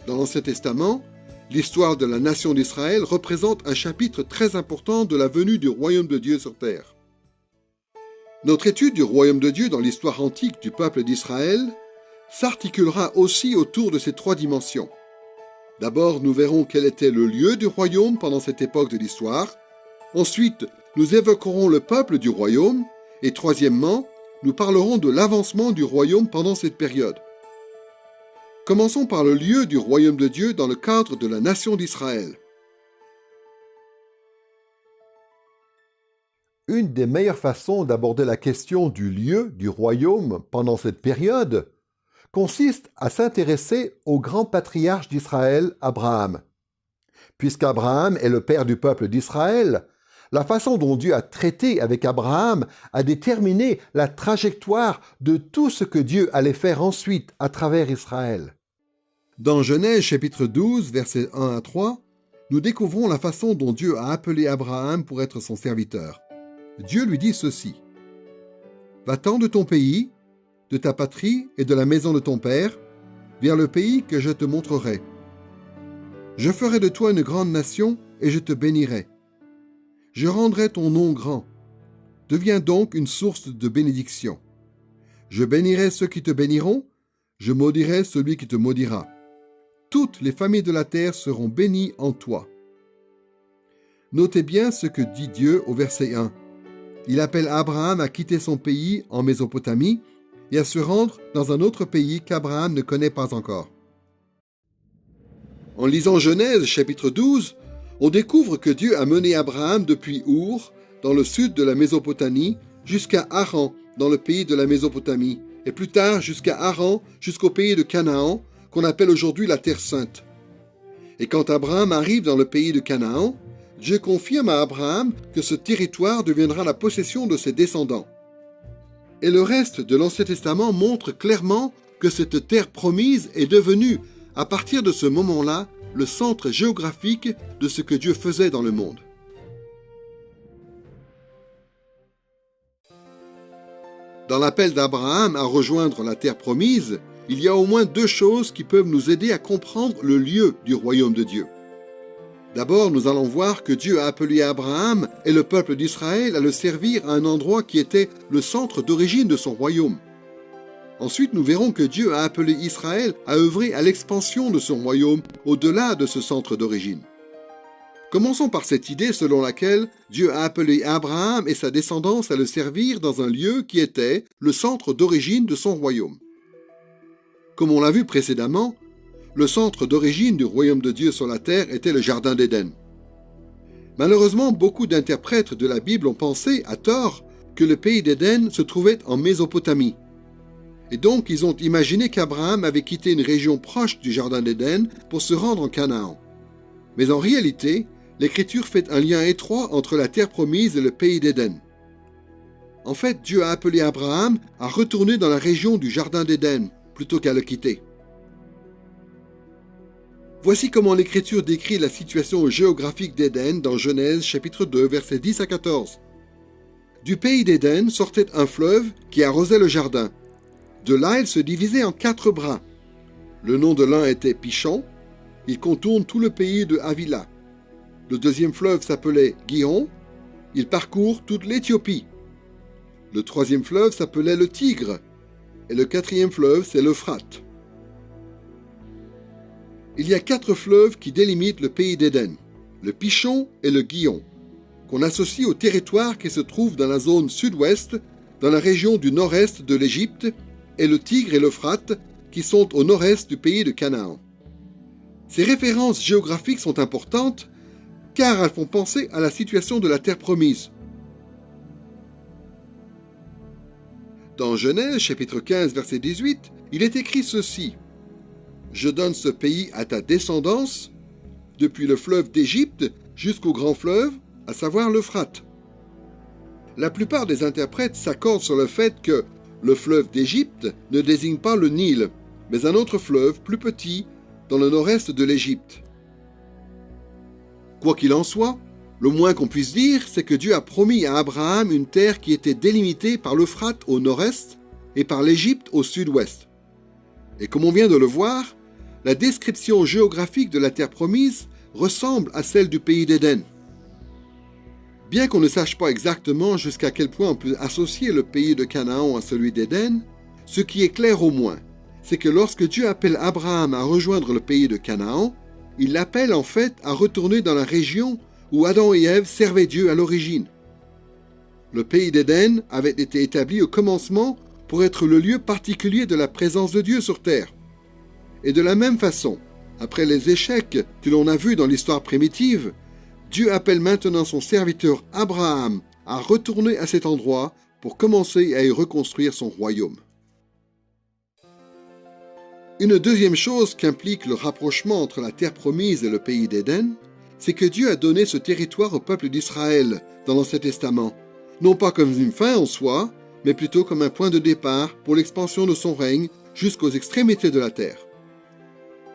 Dans l'Ancien Testament, l'histoire de la nation d'Israël représente un chapitre très important de la venue du royaume de Dieu sur terre. Notre étude du royaume de Dieu dans l'histoire antique du peuple d'Israël s'articulera aussi autour de ces trois dimensions. D'abord, nous verrons quel était le lieu du royaume pendant cette époque de l'histoire. Ensuite, nous évoquerons le peuple du royaume. Et troisièmement, nous parlerons de l'avancement du royaume pendant cette période. Commençons par le lieu du royaume de Dieu dans le cadre de la nation d'Israël. Une des meilleures façons d'aborder la question du lieu du royaume pendant cette période consiste à s'intéresser au grand patriarche d'Israël, Abraham. Puisqu'Abraham est le père du peuple d'Israël, la façon dont Dieu a traité avec Abraham a déterminé la trajectoire de tout ce que Dieu allait faire ensuite à travers Israël. Dans Genèse chapitre 12, versets 1 à 3, nous découvrons la façon dont Dieu a appelé Abraham pour être son serviteur. Dieu lui dit ceci: « Va-t'en de ton pays, de ta patrie et de la maison de ton père, vers le pays que je te montrerai. Je ferai de toi une grande nation et je te bénirai. Je rendrai ton nom grand. Deviens donc une source de bénédiction. Je bénirai ceux qui te béniront, je maudirai celui qui te maudira. Toutes les familles de la terre seront bénies en toi. » Notez bien ce que dit Dieu au verset 1. Il appelle Abraham à quitter son pays en Mésopotamie et à se rendre dans un autre pays qu'Abraham ne connaît pas encore. En lisant Genèse chapitre 12, on découvre que Dieu a mené Abraham depuis Our, dans le sud de la Mésopotamie, jusqu'à Haran, dans le pays de la Mésopotamie, et plus tard jusqu'à Haran, jusqu'au pays de Canaan, qu'on appelle aujourd'hui la Terre Sainte. Et quand Abraham arrive dans le pays de Canaan, Dieu confirme à Abraham que ce territoire deviendra la possession de ses descendants. Et le reste de l'Ancien Testament montre clairement que cette terre promise est devenue, à partir de ce moment-là, le centre géographique de ce que Dieu faisait dans le monde. Dans l'appel d'Abraham à rejoindre la terre promise, il y a au moins deux choses qui peuvent nous aider à comprendre le lieu du royaume de Dieu. D'abord, nous allons voir que Dieu a appelé Abraham et le peuple d'Israël à le servir à un endroit qui était le centre d'origine de son royaume. Ensuite, nous verrons que Dieu a appelé Israël à œuvrer à l'expansion de son royaume au-delà de ce centre d'origine. Commençons par cette idée selon laquelle Dieu a appelé Abraham et sa descendance à le servir dans un lieu qui était le centre d'origine de son royaume. Comme on l'a vu précédemment, le centre d'origine du royaume de Dieu sur la terre était le Jardin d'Éden. Malheureusement, beaucoup d'interprètes de la Bible ont pensé, à tort, que le pays d'Éden se trouvait en Mésopotamie. Et donc, ils ont imaginé qu'Abraham avait quitté une région proche du Jardin d'Éden pour se rendre en Canaan. Mais en réalité, l'Écriture fait un lien étroit entre la terre promise et le pays d'Éden. En fait, Dieu a appelé Abraham à retourner dans la région du Jardin d'Éden, plutôt qu'à le quitter. Voici comment l'Écriture décrit la situation géographique d'Éden dans Genèse chapitre 2, versets 10 à 14. Du pays d'Éden sortait un fleuve qui arrosait le jardin. De là, il se divisait en 4 bras. Le nom de l'un était Pishon. Il contourne tout le pays de Havila. Le deuxième fleuve s'appelait Gihon. Il parcourt toute l'Éthiopie. Le troisième fleuve s'appelait le Tigre. Et le quatrième fleuve, c'est l'Euphrate. Il y a 4 fleuves qui délimitent le pays d'Éden, le Pishon et le Gihon, qu'on associe au territoire qui se trouve dans la zone sud-ouest, dans la région du nord-est de l'Égypte, et le Tigre et l'Euphrate, qui sont au nord-est du pays de Canaan. Ces références géographiques sont importantes, car elles font penser à la situation de la terre promise. Dans Genèse chapitre 15, verset 18, il est écrit ceci: « Je donne ce pays à ta descendance, depuis le fleuve d'Égypte jusqu'au grand fleuve, à savoir l'Euphrate. » La plupart des interprètes s'accordent sur le fait que le fleuve d'Égypte ne désigne pas le Nil, mais un autre fleuve plus petit dans le nord-est de l'Égypte. Quoi qu'il en soit, le moins qu'on puisse dire, c'est que Dieu a promis à Abraham une terre qui était délimitée par l'Euphrate au nord-est et par l'Égypte au sud-ouest. Et comme on vient de le voir, la description géographique de la terre promise ressemble à celle du pays d'Éden. Bien qu'on ne sache pas exactement jusqu'à quel point on peut associer le pays de Canaan à celui d'Éden, ce qui est clair au moins, c'est que lorsque Dieu appelle Abraham à rejoindre le pays de Canaan, il l'appelle en fait à retourner dans la région où Adam et Ève servaient Dieu à l'origine. Le pays d'Éden avait été établi au commencement pour être le lieu particulier de la présence de Dieu sur terre. Et de la même façon, après les échecs que l'on a vus dans l'histoire primitive, Dieu appelle maintenant son serviteur Abraham à retourner à cet endroit pour commencer à y reconstruire son royaume. Une deuxième chose qu'implique le rapprochement entre la terre promise et le pays d'Éden, c'est que Dieu a donné ce territoire au peuple d'Israël dans l'Ancien Testament, non pas comme une fin en soi, mais plutôt comme un point de départ pour l'expansion de son règne jusqu'aux extrémités de la terre.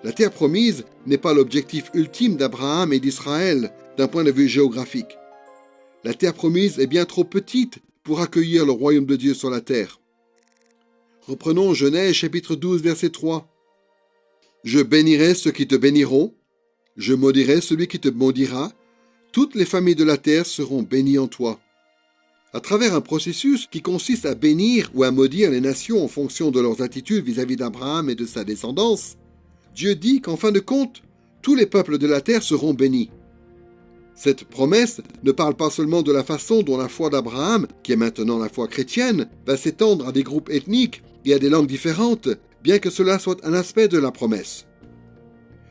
La terre promise n'est pas l'objectif ultime d'Abraham et d'Israël d'un point de vue géographique. La terre promise est bien trop petite pour accueillir le royaume de Dieu sur la terre. Reprenons Genèse chapitre 12 verset 3. « Je bénirai ceux qui te béniront, je maudirai celui qui te maudira, toutes les familles de la terre seront bénies en toi. » À travers un processus qui consiste à bénir ou à maudire les nations en fonction de leurs attitudes vis-à-vis d'Abraham et de sa descendance, Dieu dit qu'en fin de compte, tous les peuples de la terre seront bénis. Cette promesse ne parle pas seulement de la façon dont la foi d'Abraham, qui est maintenant la foi chrétienne, va s'étendre à des groupes ethniques et à des langues différentes, bien que cela soit un aspect de la promesse.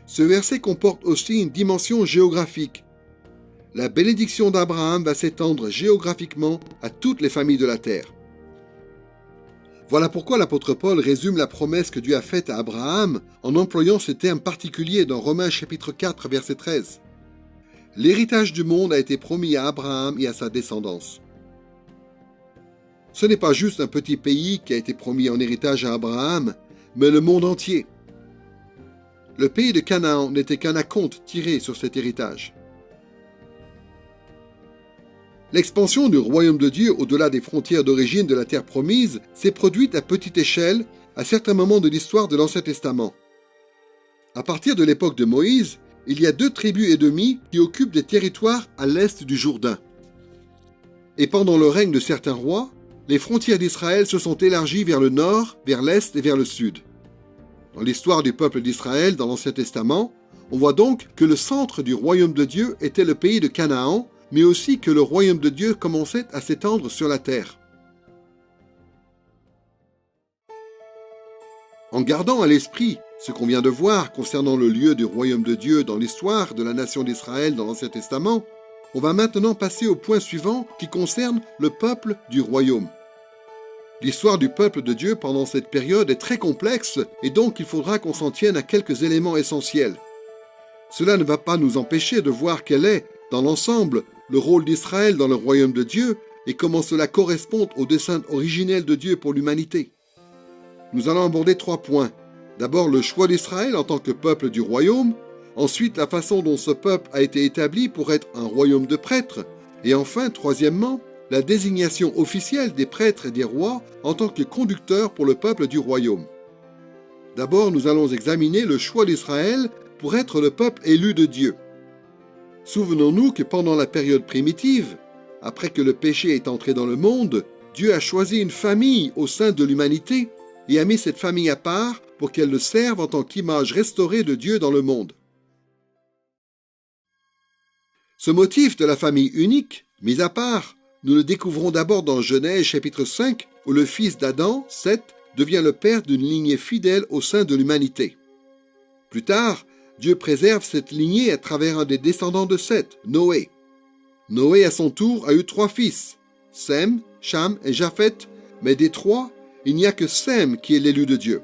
Ce verset comporte aussi une dimension géographique. La bénédiction d'Abraham va s'étendre géographiquement à toutes les familles de la terre. Voilà pourquoi l'apôtre Paul résume la promesse que Dieu a faite à Abraham en employant ce terme particulier dans Romains chapitre 4 verset 13. L'héritage du monde a été promis à Abraham et à sa descendance. Ce n'est pas juste un petit pays qui a été promis en héritage à Abraham, mais le monde entier. Le pays de Canaan n'était qu'un acompte tiré sur cet héritage. L'expansion du royaume de Dieu au-delà des frontières d'origine de la terre promise s'est produite à petite échelle à certains moments de l'histoire de l'Ancien Testament. À partir de l'époque de Moïse, il y a 2 tribus et demie qui occupent des territoires à l'est du Jourdain. Et pendant le règne de certains rois, les frontières d'Israël se sont élargies vers le nord, vers l'est et vers le sud. Dans l'histoire du peuple d'Israël dans l'Ancien Testament, on voit donc que le centre du royaume de Dieu était le pays de Canaan, mais aussi que le royaume de Dieu commençait à s'étendre sur la terre. En gardant à l'esprit ce qu'on vient de voir concernant le lieu du royaume de Dieu dans l'histoire de la nation d'Israël dans l'Ancien Testament, on va maintenant passer au point suivant qui concerne le peuple du royaume. L'histoire du peuple de Dieu pendant cette période est très complexe et donc il faudra qu'on s'en tienne à quelques éléments essentiels. Cela ne va pas nous empêcher de voir quel est, dans l'ensemble, le rôle d'Israël dans le royaume de Dieu et comment cela correspond au dessein originel de Dieu pour l'humanité. Nous allons aborder 3 points. D'abord le choix d'Israël en tant que peuple du royaume, ensuite la façon dont ce peuple a été établi pour être un royaume de prêtres, et enfin, troisièmement, la désignation officielle des prêtres et des rois en tant que conducteurs pour le peuple du royaume. D'abord, nous allons examiner le choix d'Israël pour être le peuple élu de Dieu. Souvenons-nous que pendant la période primitive, après que le péché est entré dans le monde, Dieu a choisi une famille au sein de l'humanité et a mis cette famille à part pour qu'elle le serve en tant qu'image restaurée de Dieu dans le monde. Ce motif de la famille unique, mis à part, nous le découvrons d'abord dans Genèse chapitre 5, où le fils d'Adam, Seth, devient le père d'une lignée fidèle au sein de l'humanité. Plus tard, Dieu préserve cette lignée à travers un des descendants de Seth, Noé. Noé, à son tour, a eu 3 fils, Sem, Cham et Japheth, mais des 3, il n'y a que Sem qui est l'élu de Dieu.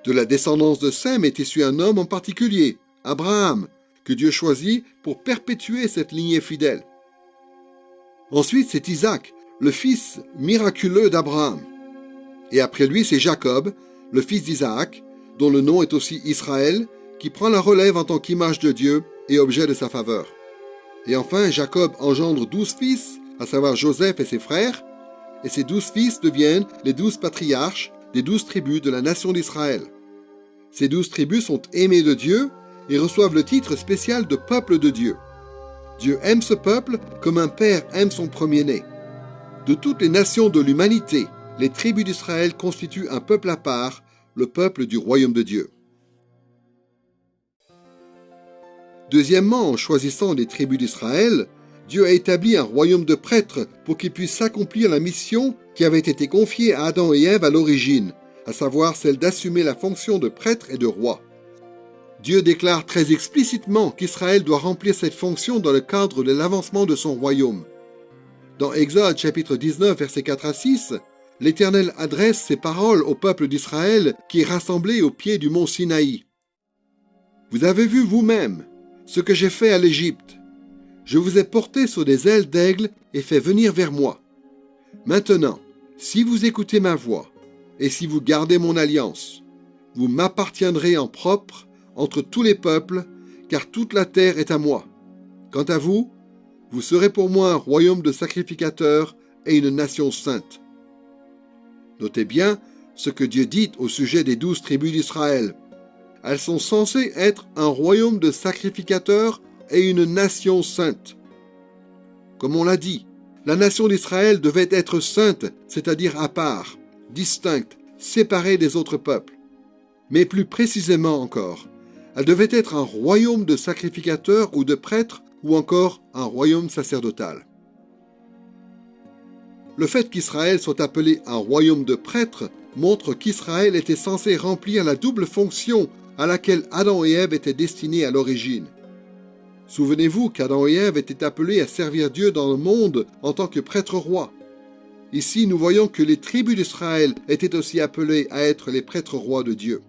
De la descendance de Sem est issu un homme en particulier, Abraham, que Dieu choisit pour perpétuer cette lignée fidèle. Ensuite, c'est Isaac, le fils miraculeux d'Abraham. Et après lui, c'est Jacob, le fils d'Isaac, dont le nom est aussi Israël, qui prend la relève en tant qu'image de Dieu et objet de sa faveur. Et enfin, Jacob engendre 12 fils, à savoir Joseph et ses frères, et ces 12 fils deviennent les 12 patriarches des 12 tribus de la nation d'Israël. Ces 12 tribus sont aimées de Dieu et reçoivent le titre spécial de peuple de Dieu. Dieu aime ce peuple comme un père aime son premier-né. De toutes les nations de l'humanité, les tribus d'Israël constituent un peuple à part, le peuple du royaume de Dieu. Deuxièmement, en choisissant les tribus d'Israël, Dieu a établi un royaume de prêtres pour qu'ils puissent accomplir la mission qui avait été confiée à Adam et Ève à l'origine, à savoir celle d'assumer la fonction de prêtre et de roi. Dieu déclare très explicitement qu'Israël doit remplir cette fonction dans le cadre de l'avancement de son royaume. Dans Exode chapitre 19, versets 4 à 6, l'Éternel adresse ces paroles au peuple d'Israël qui est rassemblé au pied du mont Sinaï. « Vous avez vu vous-même ce que j'ai fait à l'Égypte. Je vous ai porté sur des ailes d'aigle et fait venir vers moi. Maintenant, si vous écoutez ma voix et si vous gardez mon alliance, vous m'appartiendrez en propre entre tous les peuples, car toute la terre est à moi. Quant à vous, vous serez pour moi un royaume de sacrificateurs et une nation sainte. » Notez bien ce que Dieu dit au sujet des 12 tribus d'Israël. Elles sont censées être un royaume de sacrificateurs et une nation sainte. Comme on l'a dit, la nation d'Israël devait être sainte, c'est-à-dire à part, distincte, séparée des autres peuples. Mais plus précisément encore, elle devait être un royaume de sacrificateurs ou de prêtres ou encore un royaume sacerdotal. Le fait qu'Israël soit appelé un royaume de prêtres montre qu'Israël était censé remplir la double fonction à laquelle Adam et Ève étaient destinés à l'origine. Souvenez-vous qu'Adam et Ève étaient appelés à servir Dieu dans le monde en tant que prêtres rois. Ici, nous voyons que les tribus d'Israël étaient aussi appelées à être les prêtres rois de Dieu.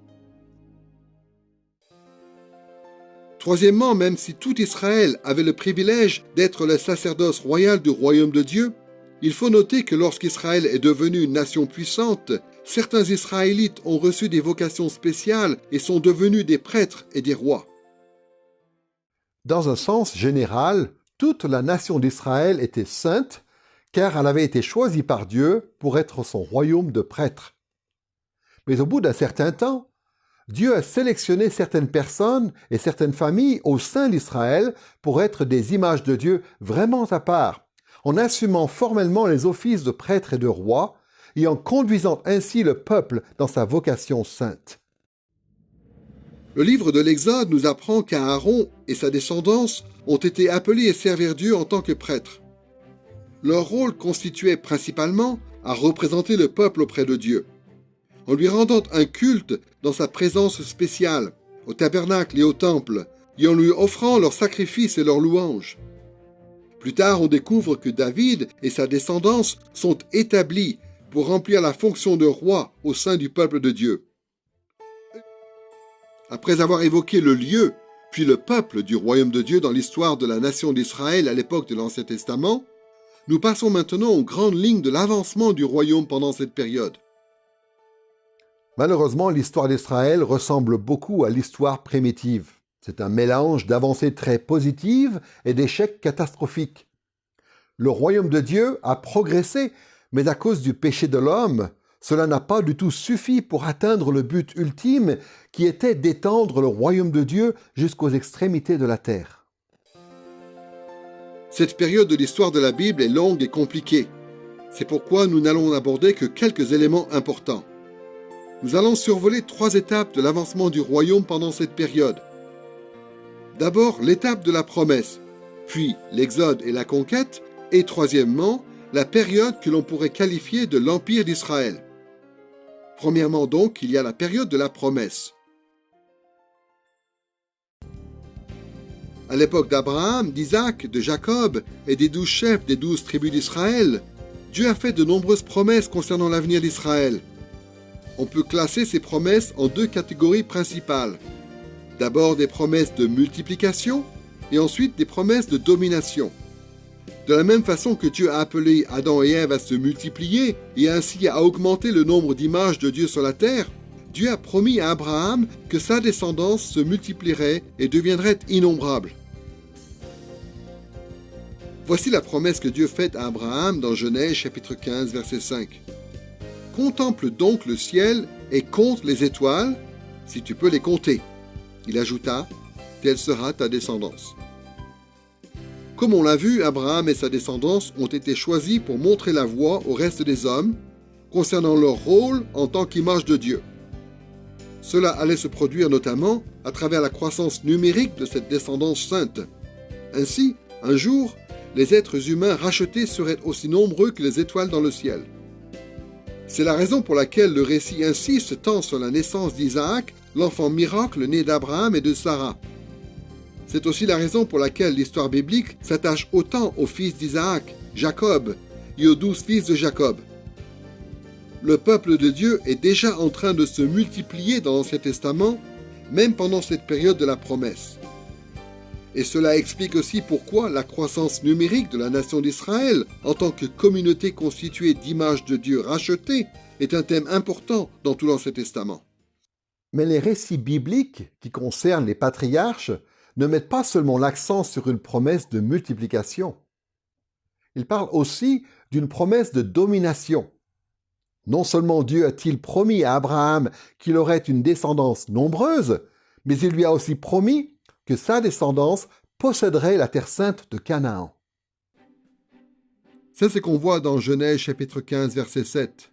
Troisièmement, même si tout Israël avait le privilège d'être le sacerdoce royal du royaume de Dieu, il faut noter que lorsqu'Israël est devenu une nation puissante, certains Israélites ont reçu des vocations spéciales et sont devenus des prêtres et des rois. Dans un sens général, toute la nation d'Israël était sainte, car elle avait été choisie par Dieu pour être son royaume de prêtres. Mais au bout d'un certain temps, Dieu a sélectionné certaines personnes et certaines familles au sein d'Israël pour être des images de Dieu vraiment à part, en assumant formellement les offices de prêtre et de roi, et en conduisant ainsi le peuple dans sa vocation sainte. Le livre de l'Exode nous apprend qu'Aaron et sa descendance ont été appelés à servir Dieu en tant que prêtres. Leur rôle consistait principalement à représenter le peuple auprès de Dieu, en lui rendant un culte dans sa présence spéciale, au tabernacle et au temple, et en lui offrant leurs sacrifices et leurs louanges. Plus tard, on découvre que David et sa descendance sont établis pour remplir la fonction de roi au sein du peuple de Dieu. Après avoir évoqué le lieu, puis le peuple du royaume de Dieu dans l'histoire de la nation d'Israël à l'époque de l'Ancien Testament, nous passons maintenant aux grandes lignes de l'avancement du royaume pendant cette période. Malheureusement, l'histoire d'Israël ressemble beaucoup à l'histoire primitive. C'est un mélange d'avancées très positives et d'échecs catastrophiques. Le royaume de Dieu a progressé, mais à cause du péché de l'homme, cela n'a pas du tout suffi pour atteindre le but ultime qui était d'étendre le royaume de Dieu jusqu'aux extrémités de la terre. Cette période de l'histoire de la Bible est longue et compliquée. C'est pourquoi nous n'allons aborder que quelques éléments importants. Nous allons survoler 3 étapes de l'avancement du royaume pendant cette période. D'abord, l'étape de la promesse, puis l'Exode et la conquête, et troisièmement, la période que l'on pourrait qualifier de l'Empire d'Israël. Premièrement donc, il y a la période de la promesse. À l'époque d'Abraham, d'Isaac, de Jacob et des 12 chefs des 12 tribus d'Israël, Dieu a fait de nombreuses promesses concernant l'avenir d'Israël. On peut classer ces promesses en 2 catégories principales. D'abord des promesses de multiplication et ensuite des promesses de domination. De la même façon que Dieu a appelé Adam et Ève à se multiplier et ainsi à augmenter le nombre d'images de Dieu sur la terre, Dieu a promis à Abraham que sa descendance se multiplierait et deviendrait innombrable. Voici la promesse que Dieu fait à Abraham dans Genèse chapitre 15 verset 5. « Contemple donc le ciel et compte les étoiles, si tu peux les compter. » Il ajouta, « Telle sera ta descendance. » Comme on l'a vu, Abraham et sa descendance ont été choisis pour montrer la voie au reste des hommes concernant leur rôle en tant qu'image de Dieu. Cela allait se produire notamment à travers la croissance numérique de cette descendance sainte. Ainsi, un jour, les êtres humains rachetés seraient aussi nombreux que les étoiles dans le ciel. C'est la raison pour laquelle le récit insiste tant sur la naissance d'Isaac, l'enfant miracle né d'Abraham et de Sarah. C'est aussi la raison pour laquelle l'histoire biblique s'attache autant au fils d'Isaac, Jacob, et aux 12 fils de Jacob. Le peuple de Dieu est déjà en train de se multiplier dans l'Ancien Testament, même pendant cette période de la promesse. Et cela explique aussi pourquoi la croissance numérique de la nation d'Israël, en tant que communauté constituée d'images de Dieu rachetées, est un thème important dans tout l'Ancien Testament. Mais les récits bibliques qui concernent les patriarches ne mettent pas seulement l'accent sur une promesse de multiplication. Ils parlent aussi d'une promesse de domination. Non seulement Dieu a-t-il promis à Abraham qu'il aurait une descendance nombreuse, mais il lui a aussi promis que sa descendance posséderait la terre sainte de Canaan. C'est ce qu'on voit dans Genèse chapitre 15 verset 7.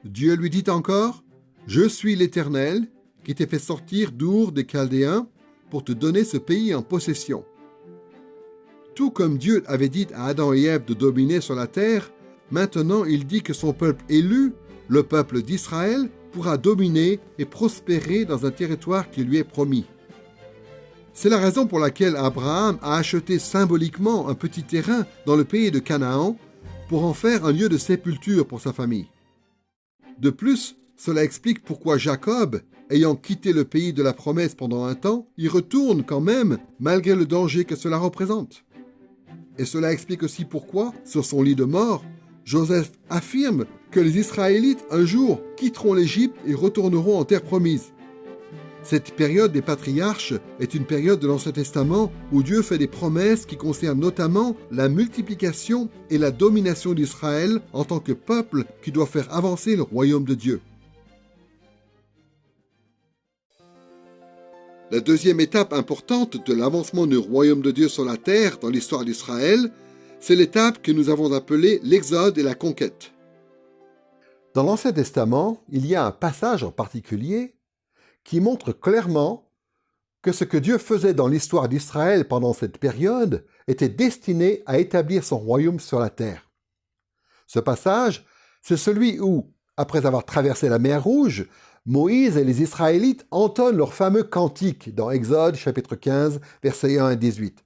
Dieu lui dit encore, « Je suis l'Éternel qui t'ai fait sortir d'Our des Chaldéens pour te donner ce pays en possession. » Tout comme Dieu avait dit à Adam et Ève de dominer sur la terre, maintenant il dit que son peuple élu, le peuple d'Israël, pourra dominer et prospérer dans un territoire qui lui est promis. C'est la raison pour laquelle Abraham a acheté symboliquement un petit terrain dans le pays de Canaan pour en faire un lieu de sépulture pour sa famille. De plus, cela explique pourquoi Jacob, ayant quitté le pays de la promesse pendant un temps, y retourne quand même malgré le danger que cela représente. Et cela explique aussi pourquoi, sur son lit de mort, Joseph affirme que les Israélites un jour quitteront l'Égypte et retourneront en terre promise. Cette période des patriarches est une période de l'Ancien Testament où Dieu fait des promesses qui concernent notamment la multiplication et la domination d'Israël en tant que peuple qui doit faire avancer le royaume de Dieu. La deuxième étape importante de l'avancement du royaume de Dieu sur la terre dans l'histoire d'Israël, c'est l'étape que nous avons appelée l'Exode et la conquête. Dans l'Ancien Testament, il y a un passage en particulier qui montre clairement que ce que Dieu faisait dans l'histoire d'Israël pendant cette période était destiné à établir son royaume sur la terre. Ce passage, c'est celui où, après avoir traversé la mer Rouge, Moïse et les Israélites entonnent leur fameux cantique dans Exode chapitre 15, versets 1 à 18.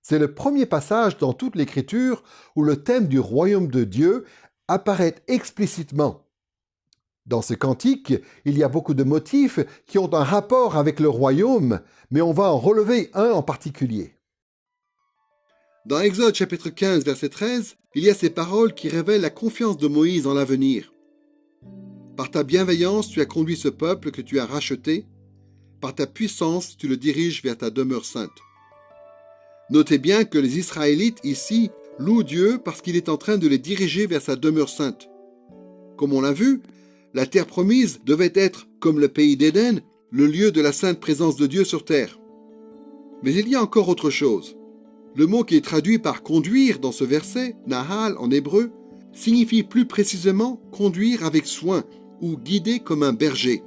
C'est le premier passage dans toute l'Écriture où le thème du royaume de Dieu apparaît explicitement. Dans ce cantique, il y a beaucoup de motifs qui ont un rapport avec le royaume, mais on va en relever un en particulier. Dans Exode chapitre 15, verset 13, il y a ces paroles qui révèlent la confiance de Moïse en l'avenir. « Par ta bienveillance, tu as conduit ce peuple que tu as racheté. Par ta puissance, tu le diriges vers ta demeure sainte. » Notez bien que les Israélites ici louent Dieu parce qu'il est en train de les diriger vers sa demeure sainte. Comme on l'a vu, la terre promise devait être, comme le pays d'Éden, le lieu de la sainte présence de Dieu sur terre. Mais il y a encore autre chose. Le mot qui est traduit par « conduire » dans ce verset, « nahal » en hébreu, signifie plus précisément « conduire avec soin » ou « guider comme un berger ».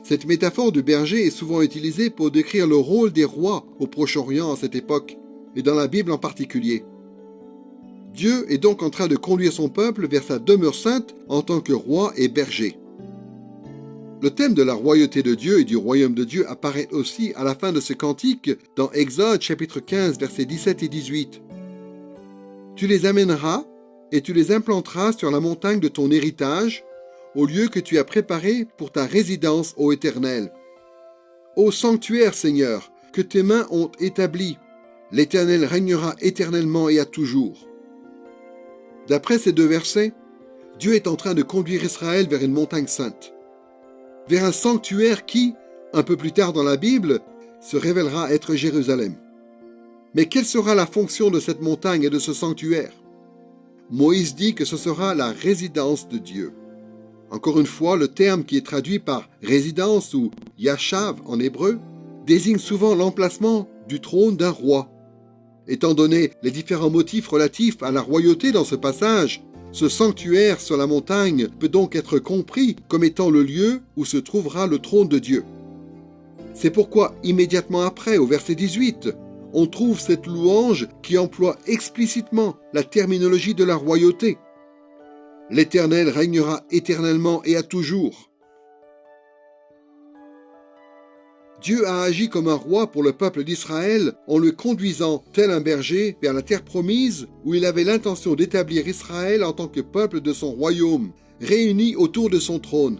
Cette métaphore du berger est souvent utilisée pour décrire le rôle des rois au Proche-Orient à cette époque, et dans la Bible en particulier. Dieu est donc en train de conduire son peuple vers sa demeure sainte en tant que roi et berger. Le thème de la royauté de Dieu et du royaume de Dieu apparaît aussi à la fin de ce cantique dans Exode chapitre 15 versets 17 et 18. « Tu les amèneras et tu les implanteras sur la montagne de ton héritage, au lieu que tu as préparé pour ta résidence, ô Éternel. Ô sanctuaire, Seigneur, que tes mains ont établi, l'Éternel régnera éternellement et à toujours. » D'après ces deux versets, Dieu est en train de conduire Israël vers une montagne sainte, vers un sanctuaire qui, un peu plus tard dans la Bible, se révélera être Jérusalem. Mais quelle sera la fonction de cette montagne et de ce sanctuaire? Moïse dit que ce sera la résidence de Dieu. Encore une fois, le terme qui est traduit par résidence ou yashav en hébreu désigne souvent l'emplacement du trône d'un roi. Étant donné les différents motifs relatifs à la royauté dans ce passage, ce sanctuaire sur la montagne peut donc être compris comme étant le lieu où se trouvera le trône de Dieu. C'est pourquoi immédiatement après, au verset 18, on trouve cette louange qui emploie explicitement la terminologie de la royauté. L'Éternel régnera éternellement et à toujours. Dieu a agi comme un roi pour le peuple d'Israël en le conduisant, tel un berger, vers la terre promise où il avait l'intention d'établir Israël en tant que peuple de son royaume, réuni autour de son trône.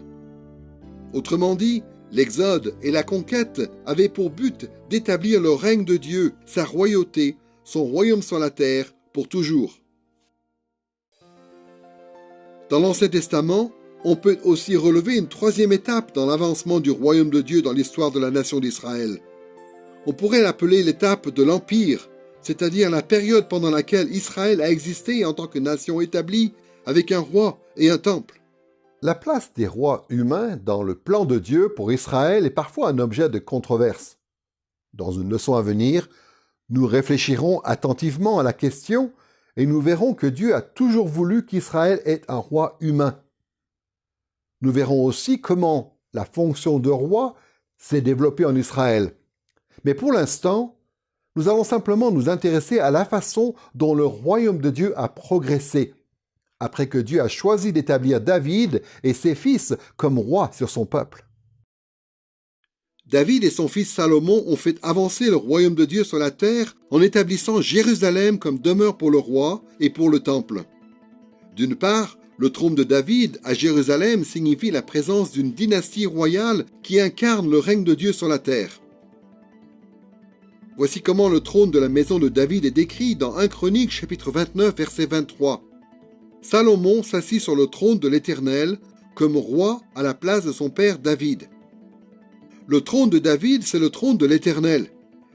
Autrement dit, l'Exode et la conquête avaient pour but d'établir le règne de Dieu, sa royauté, son royaume sur la terre, pour toujours. Dans l'Ancien Testament, on peut aussi relever une troisième étape dans l'avancement du royaume de Dieu dans l'histoire de la nation d'Israël. On pourrait l'appeler l'étape de l'Empire, c'est-à-dire la période pendant laquelle Israël a existé en tant que nation établie, avec un roi et un temple. La place des rois humains dans le plan de Dieu pour Israël est parfois un objet de controverse. Dans une leçon à venir, nous réfléchirons attentivement à la question et nous verrons que Dieu a toujours voulu qu'Israël ait un roi humain. Nous verrons aussi comment la fonction de roi s'est développée en Israël. Mais pour l'instant, nous allons simplement nous intéresser à la façon dont le royaume de Dieu a progressé, après que Dieu a choisi d'établir David et ses fils comme rois sur son peuple. David et son fils Salomon ont fait avancer le royaume de Dieu sur la terre en établissant Jérusalem comme demeure pour le roi et pour le temple. D'une part, le trône de David à Jérusalem signifie la présence d'une dynastie royale qui incarne le règne de Dieu sur la terre. Voici comment le trône de la maison de David est décrit dans 1 Chroniques chapitre 29 verset 23. Salomon s'assit sur le trône de l'Éternel comme roi à la place de son père David. Le trône de David, c'est le trône de l'Éternel.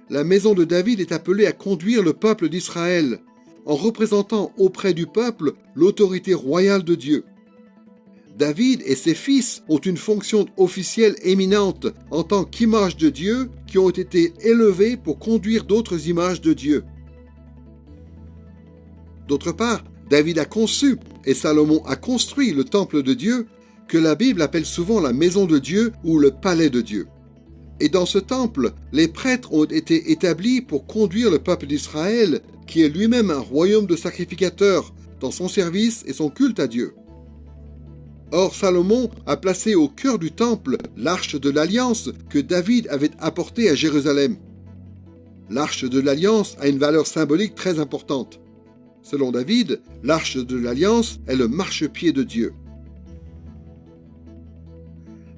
La maison de David est appelée à conduire le peuple d'Israël, en représentant auprès du peuple l'autorité royale de Dieu. David et ses fils ont une fonction officielle éminente en tant qu'image de Dieu qui ont été élevés pour conduire d'autres images de Dieu. D'autre part, David a conçu et Salomon a construit le temple de Dieu que la Bible appelle souvent la maison de Dieu ou le palais de Dieu. Et dans ce temple, les prêtres ont été établis pour conduire le peuple d'Israël, qui est lui-même un royaume de sacrificateurs, dans son service et son culte à Dieu. Or, Salomon a placé au cœur du temple l'arche de l'Alliance que David avait apportée à Jérusalem. L'arche de l'Alliance a une valeur symbolique très importante. Selon David, l'arche de l'Alliance est le marchepied de Dieu.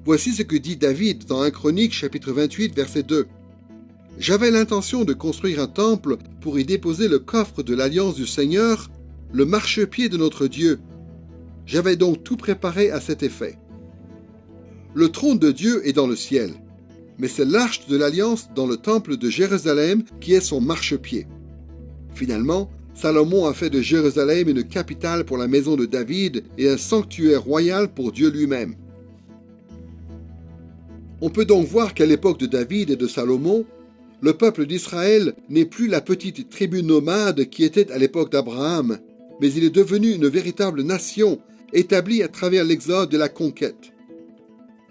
Voici ce que dit David dans 1 Chroniques chapitre 28 verset 2. « J'avais l'intention de construire un temple pour y déposer le coffre de l'alliance du Seigneur, le marchepied de notre Dieu. J'avais donc tout préparé à cet effet. » Le trône de Dieu est dans le ciel, mais c'est l'arche de l'alliance dans le temple de Jérusalem qui est son marchepied. Finalement, Salomon a fait de Jérusalem une capitale pour la maison de David et un sanctuaire royal pour Dieu lui-même. On peut donc voir qu'à l'époque de David et de Salomon, le peuple d'Israël n'est plus la petite tribu nomade qui était à l'époque d'Abraham, mais il est devenu une véritable nation établie à travers l'exode et la conquête.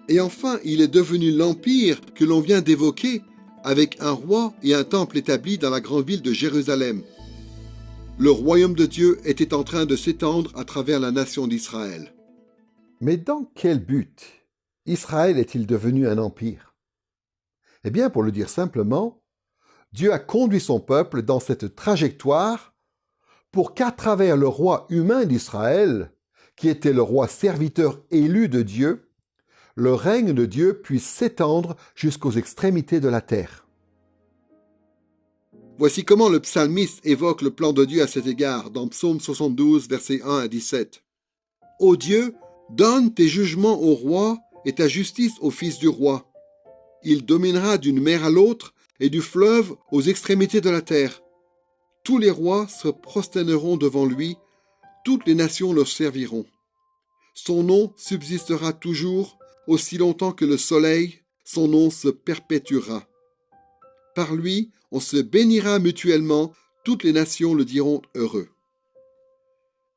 Et enfin, il est devenu l'empire que l'on vient d'évoquer avec un roi et un temple établis dans la grande ville de Jérusalem. Le royaume de Dieu était en train de s'étendre à travers la nation d'Israël. Mais dans quel but Israël est-il devenu un empire? Eh bien, pour le dire simplement, Dieu a conduit son peuple dans cette trajectoire pour qu'à travers le roi humain d'Israël, qui était le roi serviteur élu de Dieu, le règne de Dieu puisse s'étendre jusqu'aux extrémités de la terre. Voici comment le psalmiste évoque le plan de Dieu à cet égard dans Psaume 72, versets 1 à 17. « Ô Dieu, donne tes jugements au roi et ta justice au fils du roi. Il dominera d'une mer à l'autre et du fleuve aux extrémités de la terre. tous les rois se prosterneront devant lui, toutes les nations le serviront. Son nom subsistera toujours, aussi longtemps que le soleil, son nom se perpétuera. Par lui, on se bénira mutuellement, toutes les nations le diront heureux.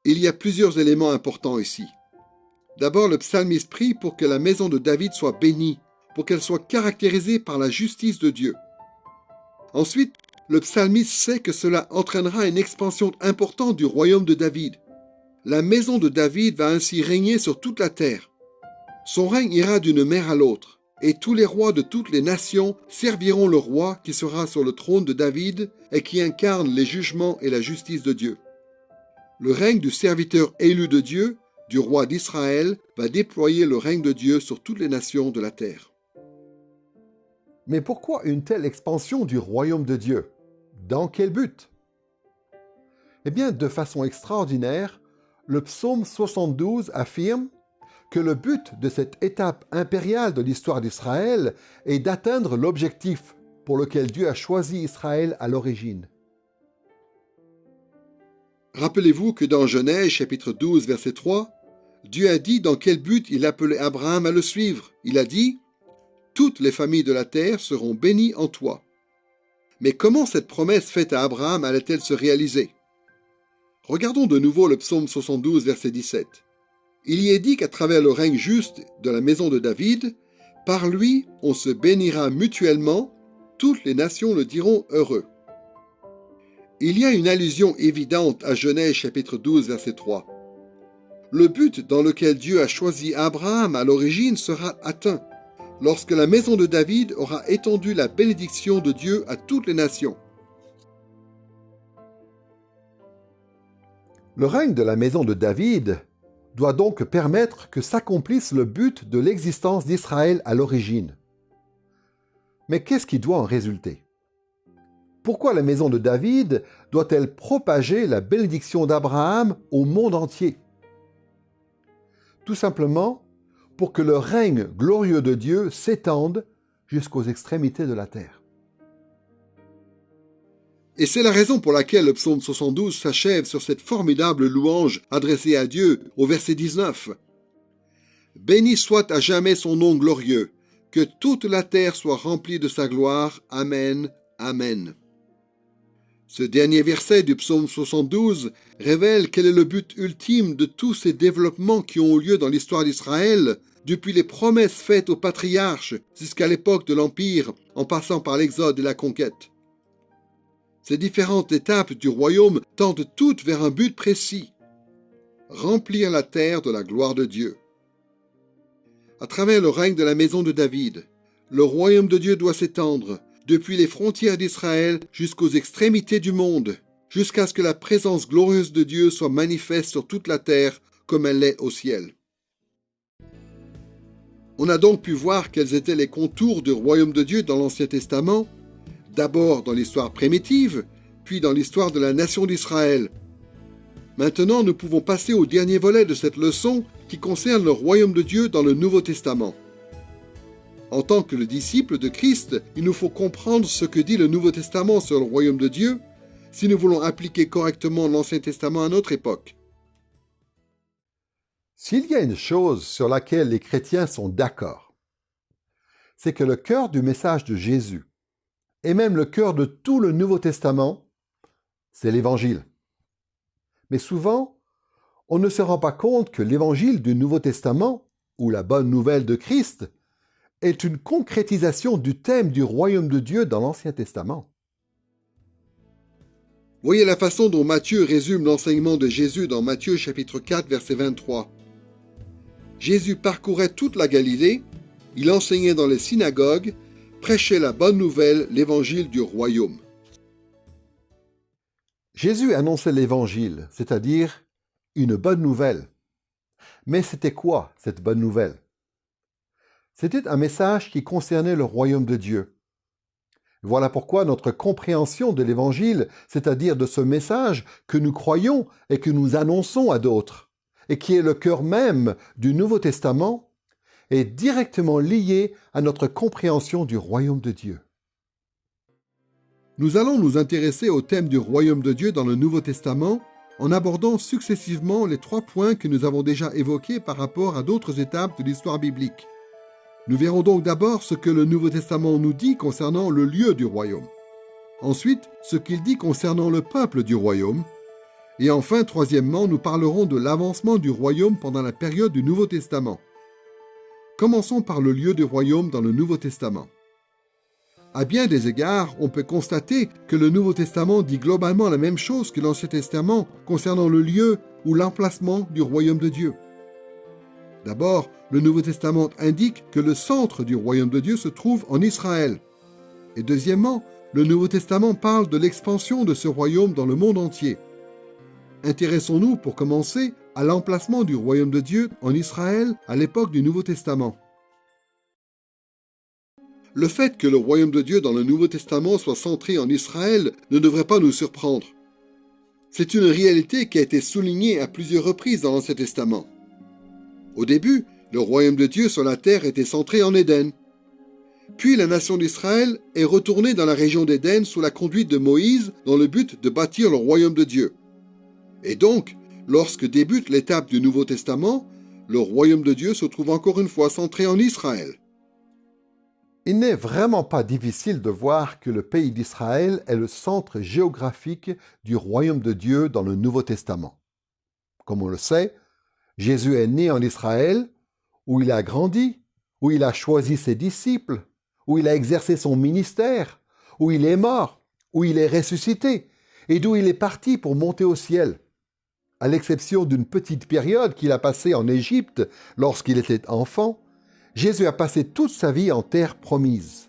Il y a plusieurs éléments importants ici. D'abord, le psalmiste prie pour que la maison de David soit bénie, pour qu'elle soit caractérisée par la justice de Dieu. Ensuite, le psalmiste sait que cela entraînera une expansion importante du royaume de David. La maison de David va ainsi régner sur toute la terre. Son règne ira d'une mer à l'autre, et tous les rois de toutes les nations serviront le roi qui sera sur le trône de David et qui incarne les jugements et la justice de Dieu. Le règne du serviteur élu de Dieu, du roi d'Israël, va déployer le règne de Dieu sur toutes les nations de la terre. Mais pourquoi une telle expansion du royaume de Dieu? Dans quel but? Eh bien, de façon extraordinaire, le psaume 72 affirme que le but de cette étape impériale de l'histoire d'Israël est d'atteindre l'objectif pour lequel Dieu a choisi Israël à l'origine. Rappelez-vous que dans Genèse chapitre 12 verset 3, Dieu a dit dans quel but il appelait Abraham à le suivre. Il a dit « Toutes les familles de la terre seront bénies en toi ». Mais comment cette promesse faite à Abraham allait-elle se réaliser? Regardons de nouveau le psaume 72 verset 17. Il y est dit qu'à travers le règne juste de la maison de David, par lui on se bénira mutuellement, toutes les nations le diront heureux. Il y a une allusion évidente à Genèse chapitre 12 verset 3. Le but dans lequel Dieu a choisi Abraham à l'origine sera atteint, lorsque la maison de David aura étendu la bénédiction de Dieu à toutes les nations. Le règne de la maison de David doit donc permettre que s'accomplisse le but de l'existence d'Israël à l'origine. Mais qu'est-ce qui doit en résulter? Pourquoi la maison de David doit-elle propager la bénédiction d'Abraham au monde entier? Tout simplement pour que le règne glorieux de Dieu s'étende jusqu'aux extrémités de la terre. Et c'est la raison pour laquelle le psaume 72 s'achève sur cette formidable louange adressée à Dieu au verset 19. « Béni soit à jamais son nom glorieux, que toute la terre soit remplie de sa gloire. Amen, Amen. » Ce dernier verset du psaume 72 révèle quel est le but ultime de tous ces développements qui ont eu lieu dans l'histoire d'Israël, depuis les promesses faites aux patriarches jusqu'à l'époque de l'Empire, en passant par l'Exode et la conquête. Ces différentes étapes du royaume tendent toutes vers un but précis: remplir la terre de la gloire de Dieu. À travers le règne de la maison de David, le royaume de Dieu doit s'étendre depuis les frontières d'Israël jusqu'aux extrémités du monde, jusqu'à ce que la présence glorieuse de Dieu soit manifeste sur toute la terre comme elle l'est au ciel. On a donc pu voir quels étaient les contours du royaume de Dieu dans l'Ancien Testament, d'abord dans l'histoire primitive, puis dans l'histoire de la nation d'Israël. Maintenant, nous pouvons passer au dernier volet de cette leçon qui concerne le royaume de Dieu dans le Nouveau Testament. En tant que le disciple de Christ, il nous faut comprendre ce que dit le Nouveau Testament sur le royaume de Dieu si nous voulons appliquer correctement l'Ancien Testament à notre époque. S'il y a une chose sur laquelle les chrétiens sont d'accord, c'est que le cœur du message de Jésus, et même le cœur de tout le Nouveau Testament, c'est l'Évangile. Mais souvent, on ne se rend pas compte que l'Évangile du Nouveau Testament, ou la bonne nouvelle de Christ, est une concrétisation du thème du royaume de Dieu dans l'Ancien Testament. Voyez la façon dont Matthieu résume l'enseignement de Jésus dans Matthieu chapitre 4, verset 23. Jésus parcourait toute la Galilée, il enseignait dans les synagogues, prêchait la bonne nouvelle, l'évangile du royaume. Jésus annonçait l'évangile, c'est-à-dire une bonne nouvelle. Mais c'était quoi cette bonne nouvelle? C'était un message qui concernait le royaume de Dieu. Voilà pourquoi notre compréhension de l'Évangile, c'est-à-dire de ce message que nous croyons et que nous annonçons à d'autres, et qui est le cœur même du Nouveau Testament, est directement liée à notre compréhension du royaume de Dieu. Nous allons nous intéresser au thème du royaume de Dieu dans le Nouveau Testament en abordant successivement les 3 points que nous avons déjà évoqués par rapport à d'autres étapes de l'histoire biblique. Nous verrons donc d'abord ce que le Nouveau Testament nous dit concernant le lieu du royaume. Ensuite, ce qu'il dit concernant le peuple du royaume. Et enfin, troisièmement, nous parlerons de l'avancement du royaume pendant la période du Nouveau Testament. Commençons par le lieu du royaume dans le Nouveau Testament. À bien des égards, on peut constater que le Nouveau Testament dit globalement la même chose que l'Ancien Testament concernant le lieu ou l'emplacement du royaume de Dieu. D'abord, le Nouveau Testament indique que le centre du royaume de Dieu se trouve en Israël. Et deuxièmement, le Nouveau Testament parle de l'expansion de ce royaume dans le monde entier. Intéressons-nous, pour commencer, à l'emplacement du royaume de Dieu en Israël à l'époque du Nouveau Testament. Le fait que le royaume de Dieu dans le Nouveau Testament soit centré en Israël ne devrait pas nous surprendre. C'est une réalité qui a été soulignée à plusieurs reprises dans l'Ancien Testament. Au début, le royaume de Dieu sur la terre était centré en Éden. Puis la nation d'Israël est retournée dans la région d'Éden sous la conduite de Moïse dans le but de bâtir le royaume de Dieu. Et donc, lorsque débute l'étape du Nouveau Testament, le royaume de Dieu se trouve encore une fois centré en Israël. Il n'est vraiment pas difficile de voir que le pays d'Israël est le centre géographique du royaume de Dieu dans le Nouveau Testament. Comme on le sait, Jésus est né en Israël, où il a grandi, où il a choisi ses disciples, où il a exercé son ministère, où il est mort, où il est ressuscité, et d'où il est parti pour monter au ciel. À l'exception d'une petite période qu'il a passée en Égypte lorsqu'il était enfant, Jésus a passé toute sa vie en terre promise.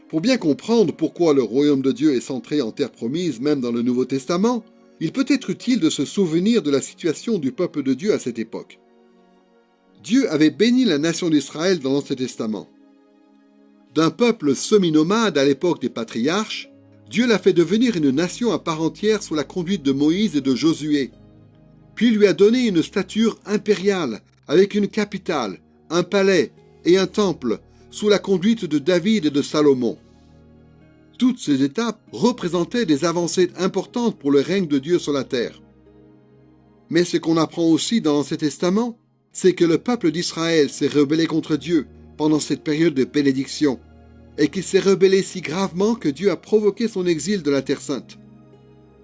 Pour bien comprendre pourquoi le royaume de Dieu est centré en terre promise même dans le Nouveau Testament, il peut être utile de se souvenir de la situation du peuple de Dieu à cette époque. Dieu avait béni la nation d'Israël dans l'Ancien Testament. D'un peuple semi-nomade à l'époque des patriarches, Dieu l'a fait devenir une nation à part entière sous la conduite de Moïse et de Josué. Puis il lui a donné une stature impériale, avec une capitale, un palais et un temple, sous la conduite de David et de Salomon. Toutes ces étapes représentaient des avancées importantes pour le règne de Dieu sur la terre. Mais ce qu'on apprend aussi dans l'Ancien Testament, c'est que le peuple d'Israël s'est rebellé contre Dieu pendant cette période de bénédiction, et qu'il s'est rebellé si gravement que Dieu a provoqué son exil de la Terre Sainte.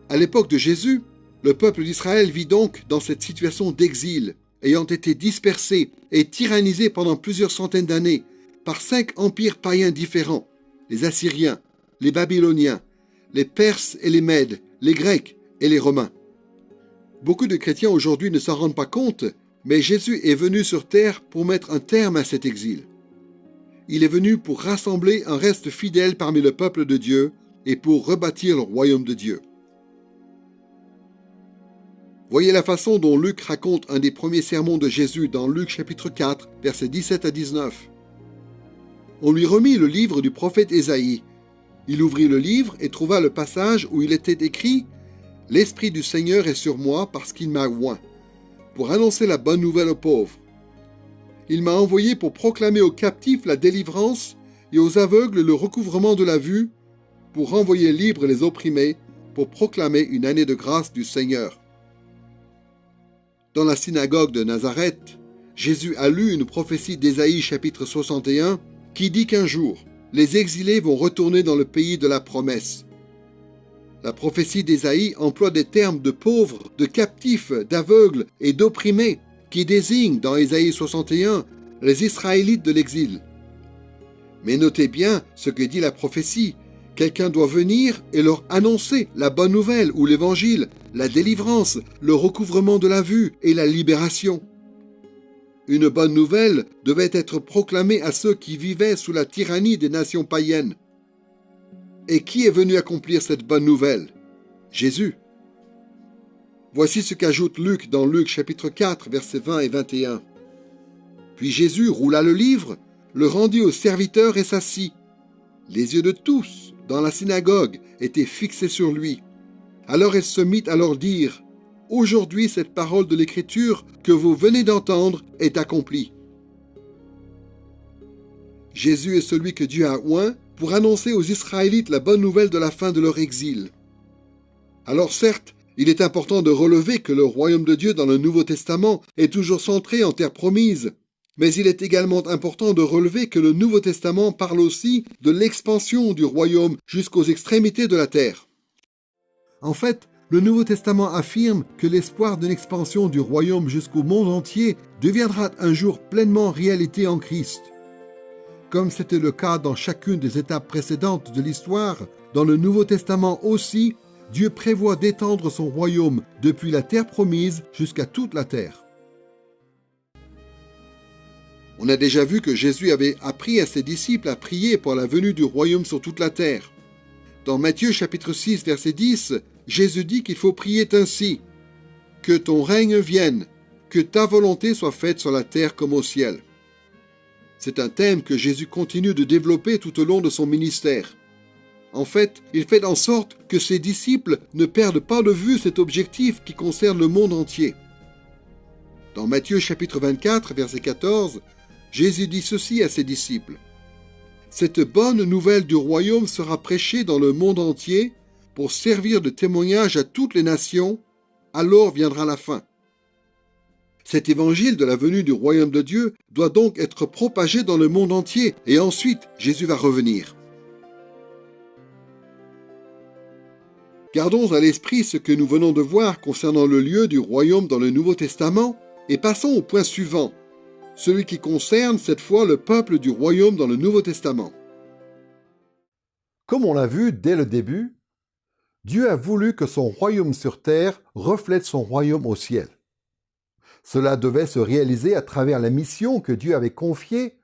À l'époque de Jésus, le peuple d'Israël vit donc dans cette situation d'exil, ayant été dispersé et tyrannisé pendant plusieurs centaines d'années par 5 empires païens différents, les Assyriens, les Babyloniens, les Perses et les Mèdes, les Grecs et les Romains. Beaucoup de chrétiens aujourd'hui ne s'en rendent pas compte, mais Jésus est venu sur terre pour mettre un terme à cet exil. Il est venu pour rassembler un reste fidèle parmi le peuple de Dieu et pour rebâtir le royaume de Dieu. Voyez la façon dont Luc raconte un des premiers sermons de Jésus dans Luc chapitre 4, versets 17 à 19. On lui remit le livre du prophète Ésaïe. Il ouvrit le livre et trouva le passage où il était écrit « L'Esprit du Seigneur est sur moi parce qu'il m'a oint, pour annoncer la bonne nouvelle aux pauvres. Il m'a envoyé pour proclamer aux captifs la délivrance et aux aveugles le recouvrement de la vue, pour renvoyer libres les opprimés, pour proclamer une année de grâce du Seigneur. » Dans la synagogue de Nazareth, Jésus a lu une prophétie d'Ésaïe chapitre 61 qui dit qu'un jour, les exilés vont retourner dans le pays de la promesse. La prophétie d'Ésaïe emploie des termes de pauvres, de captifs, d'aveugles et d'opprimés qui désignent dans Ésaïe 61 les Israélites de l'exil. Mais notez bien ce que dit la prophétie. Quelqu'un doit venir et leur annoncer la bonne nouvelle ou l'évangile, la délivrance, le recouvrement de la vue et la libération. Une bonne nouvelle devait être proclamée à ceux qui vivaient sous la tyrannie des nations païennes. Et qui est venu accomplir cette bonne nouvelle? Jésus. Voici ce qu'ajoute Luc dans Luc chapitre 4, versets 20 et 21. Puis Jésus roula le livre, le rendit au serviteur et s'assit. Les yeux de tous, dans la synagogue, étaient fixés sur lui. Alors il se mit à leur dire « Aujourd'hui, cette parole de l'Écriture que vous venez d'entendre est accomplie. » Jésus est celui que Dieu a oint pour annoncer aux Israélites la bonne nouvelle de la fin de leur exil. Alors certes, il est important de relever que le royaume de Dieu dans le Nouveau Testament est toujours centré en terre promise, mais il est également important de relever que le Nouveau Testament parle aussi de l'expansion du royaume jusqu'aux extrémités de la terre. En fait, le Nouveau Testament affirme que l'espoir d'une expansion du royaume jusqu'au monde entier deviendra un jour pleinement réalité en Christ. Comme c'était le cas dans chacune des étapes précédentes de l'histoire, dans le Nouveau Testament aussi, Dieu prévoit d'étendre son royaume depuis la terre promise jusqu'à toute la terre. On a déjà vu que Jésus avait appris à ses disciples à prier pour la venue du royaume sur toute la terre. Dans Matthieu chapitre 6, verset 10, Jésus dit qu'il faut prier ainsi : « Que ton règne vienne, que ta volonté soit faite sur la terre comme au ciel. » C'est un thème que Jésus continue de développer tout au long de son ministère. En fait, il fait en sorte que ses disciples ne perdent pas de vue cet objectif qui concerne le monde entier. Dans Matthieu chapitre 24, verset 14, Jésus dit ceci à ses disciples : « Cette bonne nouvelle du royaume sera prêchée dans le monde entier pour servir de témoignage à toutes les nations, alors viendra la fin. » Cet évangile de la venue du royaume de Dieu doit donc être propagé dans le monde entier, et ensuite Jésus va revenir. Gardons à l'esprit ce que nous venons de voir concernant le lieu du royaume dans le Nouveau Testament, et passons au point suivant, celui qui concerne cette fois le peuple du royaume dans le Nouveau Testament. Comme on l'a vu dès le début, Dieu a voulu que son royaume sur terre reflète son royaume au ciel. Cela devait se réaliser à travers la mission que Dieu avait confiée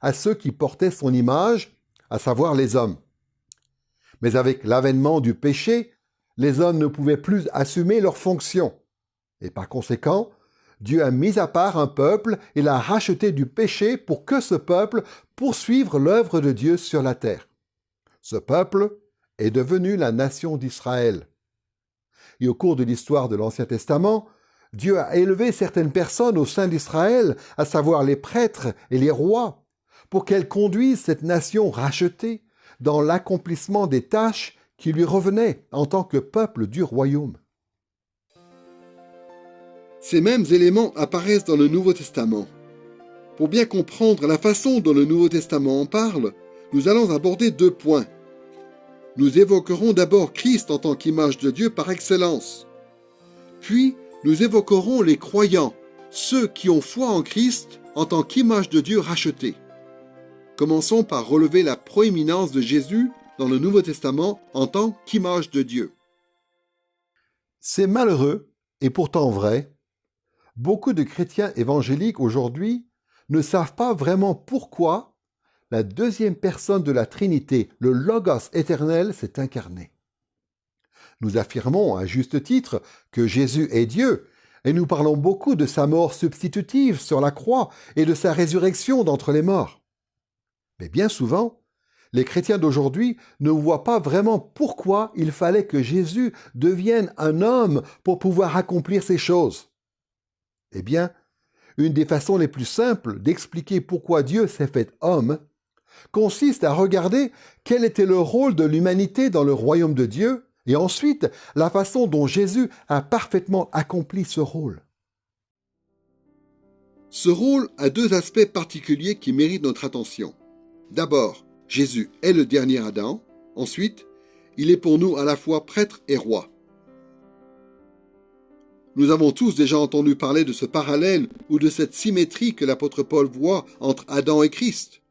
à ceux qui portaient son image, à savoir les hommes. Mais avec l'avènement du péché, les hommes ne pouvaient plus assumer leurs fonctions. Et par conséquent, Dieu a mis à part un peuple et l'a racheté du péché pour que ce peuple poursuive l'œuvre de Dieu sur la terre. Ce peuple est devenu la nation d'Israël. Et au cours de l'histoire de l'Ancien Testament, Dieu a élevé certaines personnes au sein d'Israël, à savoir les prêtres et les rois, pour qu'elles conduisent cette nation rachetée dans l'accomplissement des tâches qui lui revenaient en tant que peuple du royaume. Ces mêmes éléments apparaissent dans le Nouveau Testament. Pour bien comprendre la façon dont le Nouveau Testament en parle, nous allons aborder 2 points. Nous évoquerons d'abord Christ en tant qu'image de Dieu par excellence. Puis, nous évoquerons les croyants, ceux qui ont foi en Christ en tant qu'image de Dieu rachetée. Commençons par relever la proéminence de Jésus dans le Nouveau Testament en tant qu'image de Dieu. C'est malheureux, et pourtant vrai, beaucoup de chrétiens évangéliques aujourd'hui ne savent pas vraiment pourquoi la deuxième personne de la Trinité, le Logos éternel, s'est incarné. Nous affirmons à juste titre que Jésus est Dieu, et nous parlons beaucoup de sa mort substitutive sur la croix et de sa résurrection d'entre les morts. Mais bien souvent, les chrétiens d'aujourd'hui ne voient pas vraiment pourquoi il fallait que Jésus devienne un homme pour pouvoir accomplir ces choses. Eh bien, une des façons les plus simples d'expliquer pourquoi Dieu s'est fait homme consiste à regarder quel était le rôle de l'humanité dans le royaume de Dieu et ensuite la façon dont Jésus a parfaitement accompli ce rôle. Ce rôle a 2 aspects particuliers qui méritent notre attention. D'abord, Jésus est le dernier Adam. Ensuite, il est pour nous à la fois prêtre et roi. Nous avons tous déjà entendu parler de ce parallèle ou de cette symétrie que l'apôtre Paul voit entre Adam et Christ.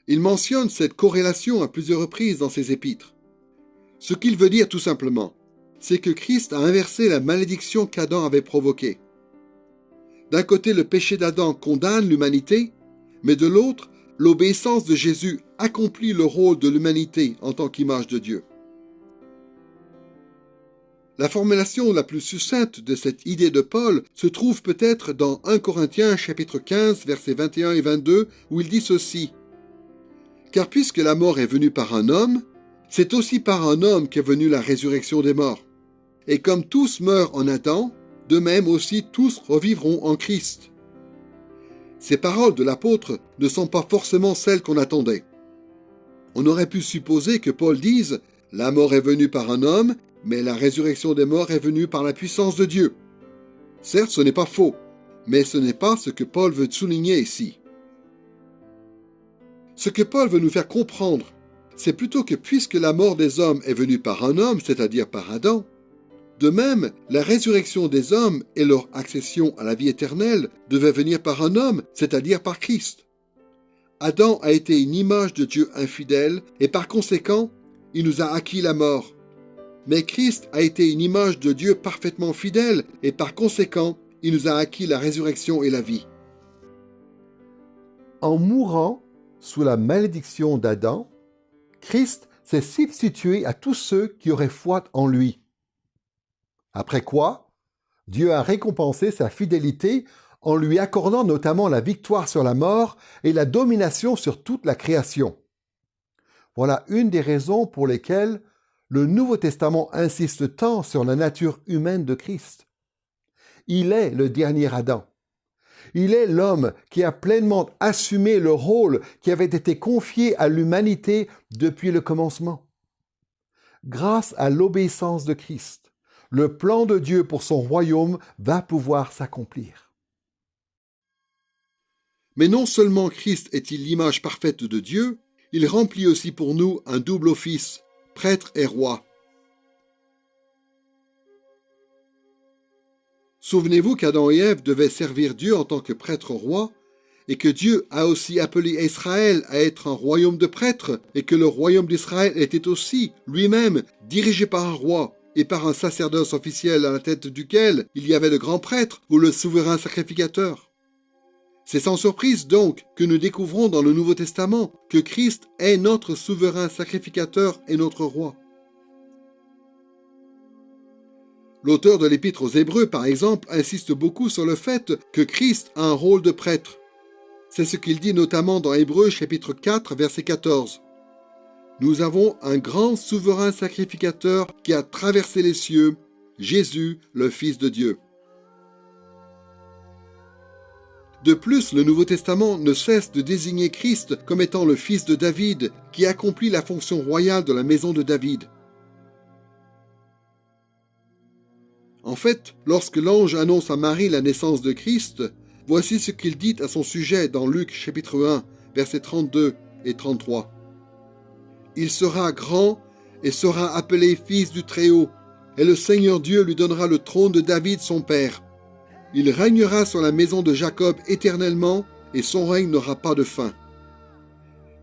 Il mentionne cette corrélation à plusieurs reprises dans ses épîtres. Ce qu'il veut dire tout simplement, c'est que Christ a inversé la malédiction qu'Adam avait provoquée. D'un côté, le péché d'Adam condamne l'humanité, mais de l'autre, l'obéissance de Jésus accomplit le rôle de l'humanité en tant qu'image de Dieu. La formulation la plus succincte de cette idée de Paul se trouve peut-être dans 1 Corinthiens chapitre 15, versets 21 et 22, où il dit ceci : « Car puisque la mort est venue par un homme, c'est aussi par un homme qu'est venue la résurrection des morts. Et comme tous meurent en Adam, de même aussi tous revivront en Christ. » Ces paroles de l'apôtre ne sont pas forcément celles qu'on attendait. On aurait pu supposer que Paul dise « La mort est venue par un homme, mais la résurrection des morts est venue par la puissance de Dieu. » Certes, ce n'est pas faux, mais ce n'est pas ce que Paul veut souligner ici. Ce que Paul veut nous faire comprendre, c'est plutôt que puisque la mort des hommes est venue par un homme, c'est-à-dire par Adam, de même, la résurrection des hommes et leur accession à la vie éternelle devaient venir par un homme, c'est-à-dire par Christ. Adam a été une image de Dieu infidèle et par conséquent, il nous a acquis la mort. Mais Christ a été une image de Dieu parfaitement fidèle et par conséquent, il nous a acquis la résurrection et la vie. En mourant sous la malédiction d'Adam, Christ s'est substitué à tous ceux qui auraient foi en lui. Après quoi, Dieu a récompensé sa fidélité en lui accordant notamment la victoire sur la mort et la domination sur toute la création. Voilà une des raisons pour lesquelles le Nouveau Testament insiste tant sur la nature humaine de Christ. Il est le dernier Adam. Il est l'homme qui a pleinement assumé le rôle qui avait été confié à l'humanité depuis le commencement. Grâce à l'obéissance de Christ, le plan de Dieu pour son royaume va pouvoir s'accomplir. Mais non seulement Christ est-il l'image parfaite de Dieu, il remplit aussi pour nous un double office, prêtre et roi. Souvenez-vous qu'Adam et Ève devaient servir Dieu en tant que prêtre-roi, et que Dieu a aussi appelé Israël à être un royaume de prêtres, et que le royaume d'Israël était aussi, lui-même, dirigé par un roi, et par un sacerdoce officiel à la tête duquel il y avait le grand prêtre ou le souverain sacrificateur. C'est sans surprise donc que nous découvrons dans le Nouveau Testament que Christ est notre souverain sacrificateur et notre roi. L'auteur de l'Épître aux Hébreux, par exemple, insiste beaucoup sur le fait que Christ a un rôle de prêtre. C'est ce qu'il dit notamment dans Hébreux chapitre 4, verset 14. Nous avons un grand souverain sacrificateur qui a traversé les cieux, Jésus, le Fils de Dieu. De plus, le Nouveau Testament ne cesse de désigner Christ comme étant le fils de David, qui accomplit la fonction royale de la maison de David. En fait, lorsque l'ange annonce à Marie la naissance de Christ, voici ce qu'il dit à son sujet dans Luc chapitre 1, versets 32 et 33. « Il sera grand et sera appelé fils du Très-Haut, et le Seigneur Dieu lui donnera le trône de David son père. Il régnera sur la maison de Jacob éternellement, et son règne n'aura pas de fin. »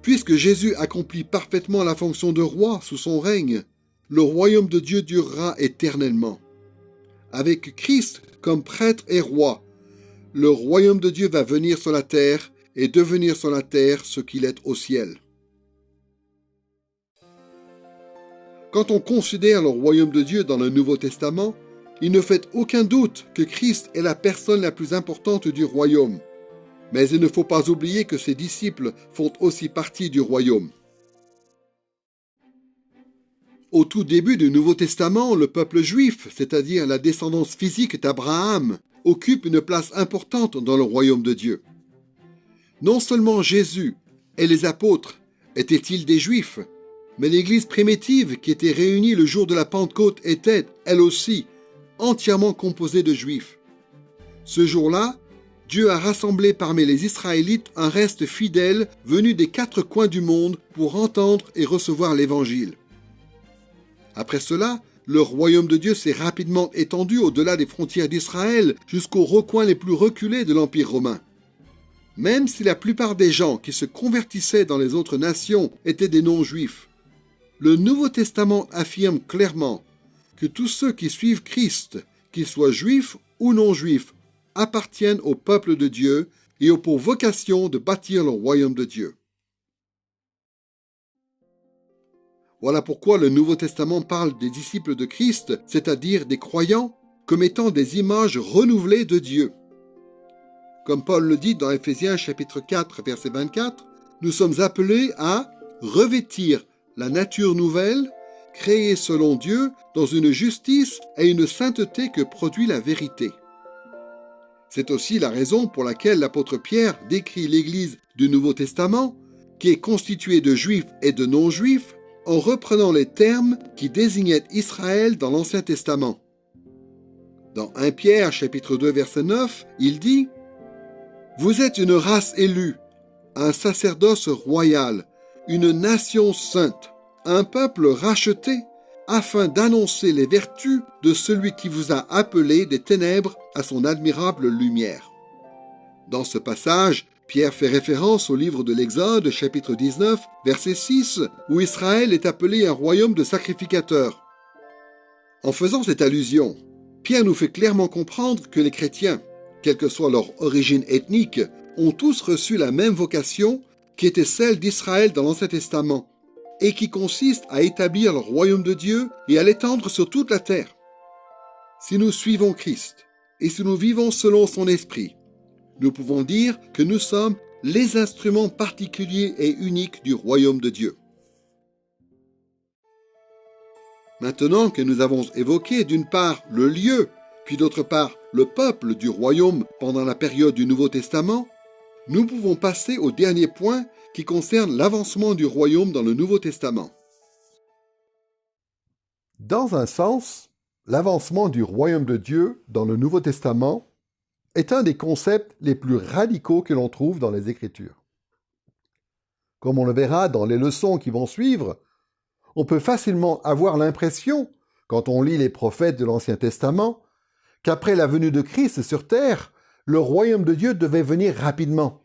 Puisque Jésus accomplit parfaitement la fonction de roi sous son règne, le royaume de Dieu durera éternellement. Avec Christ comme prêtre et roi, le royaume de Dieu va venir sur la terre et devenir sur la terre ce qu'il est au ciel. Quand on considère le royaume de Dieu dans le Nouveau Testament, il ne fait aucun doute que Christ est la personne la plus importante du royaume. Mais il ne faut pas oublier que ses disciples font aussi partie du royaume. Au tout début du Nouveau Testament, le peuple juif, c'est-à-dire la descendance physique d'Abraham, occupe une place importante dans le royaume de Dieu. Non seulement Jésus et les apôtres étaient-ils des Juifs, mais l'Église primitive qui était réunie le jour de la Pentecôte était, elle aussi, entièrement composée de Juifs. Ce jour-là, Dieu a rassemblé parmi les Israélites un reste fidèle venu des 4 coins du monde pour entendre et recevoir l'Évangile. Après cela, le royaume de Dieu s'est rapidement étendu au-delà des frontières d'Israël jusqu'aux recoins les plus reculés de l'Empire romain. Même si la plupart des gens qui se convertissaient dans les autres nations étaient des non-juifs, le Nouveau Testament affirme clairement que tous ceux qui suivent Christ, qu'ils soient juifs ou non-juifs, appartiennent au peuple de Dieu et ont pour vocation de bâtir le royaume de Dieu. Voilà pourquoi le Nouveau Testament parle des disciples de Christ, c'est-à-dire des croyants, comme étant des images renouvelées de Dieu. Comme Paul le dit dans Éphésiens chapitre 4, verset 24, nous sommes appelés à revêtir la nature nouvelle, créée selon Dieu, dans une justice et une sainteté que produit la vérité. C'est aussi la raison pour laquelle l'apôtre Pierre décrit l'Église du Nouveau Testament qui est constitué de juifs et de non-juifs, en reprenant les termes qui désignaient Israël dans l'Ancien Testament. Dans 1 Pierre, chapitre 2, verset 9, il dit « Vous êtes une race élue, un sacerdoce royal, une nation sainte, un peuple racheté, afin d'annoncer les vertus de celui qui vous a appelé des ténèbres à son admirable lumière. » Dans ce passage, Pierre fait référence au livre de l'Exode, chapitre 19, verset 6, où Israël est appelé un royaume de sacrificateurs. En faisant cette allusion, Pierre nous fait clairement comprendre que les chrétiens, quelle que soit leur origine ethnique, ont tous reçu la même vocation qui était celle d'Israël dans l'Ancien Testament, et qui consiste à établir le royaume de Dieu et à l'étendre sur toute la terre. Si nous suivons Christ, et si nous vivons selon son esprit, nous pouvons dire que nous sommes les instruments particuliers et uniques du royaume de Dieu. Maintenant que nous avons évoqué d'une part le lieu, puis d'autre part le peuple du royaume pendant la période du Nouveau Testament, nous pouvons passer au dernier point qui concerne l'avancement du royaume dans le Nouveau Testament. Dans un sens, l'avancement du royaume de Dieu dans le Nouveau Testament est un des concepts les plus radicaux que l'on trouve dans les Écritures. Comme on le verra dans les leçons qui vont suivre, on peut facilement avoir l'impression, quand on lit les prophètes de l'Ancien Testament, qu'après la venue de Christ sur terre, le royaume de Dieu devait venir rapidement.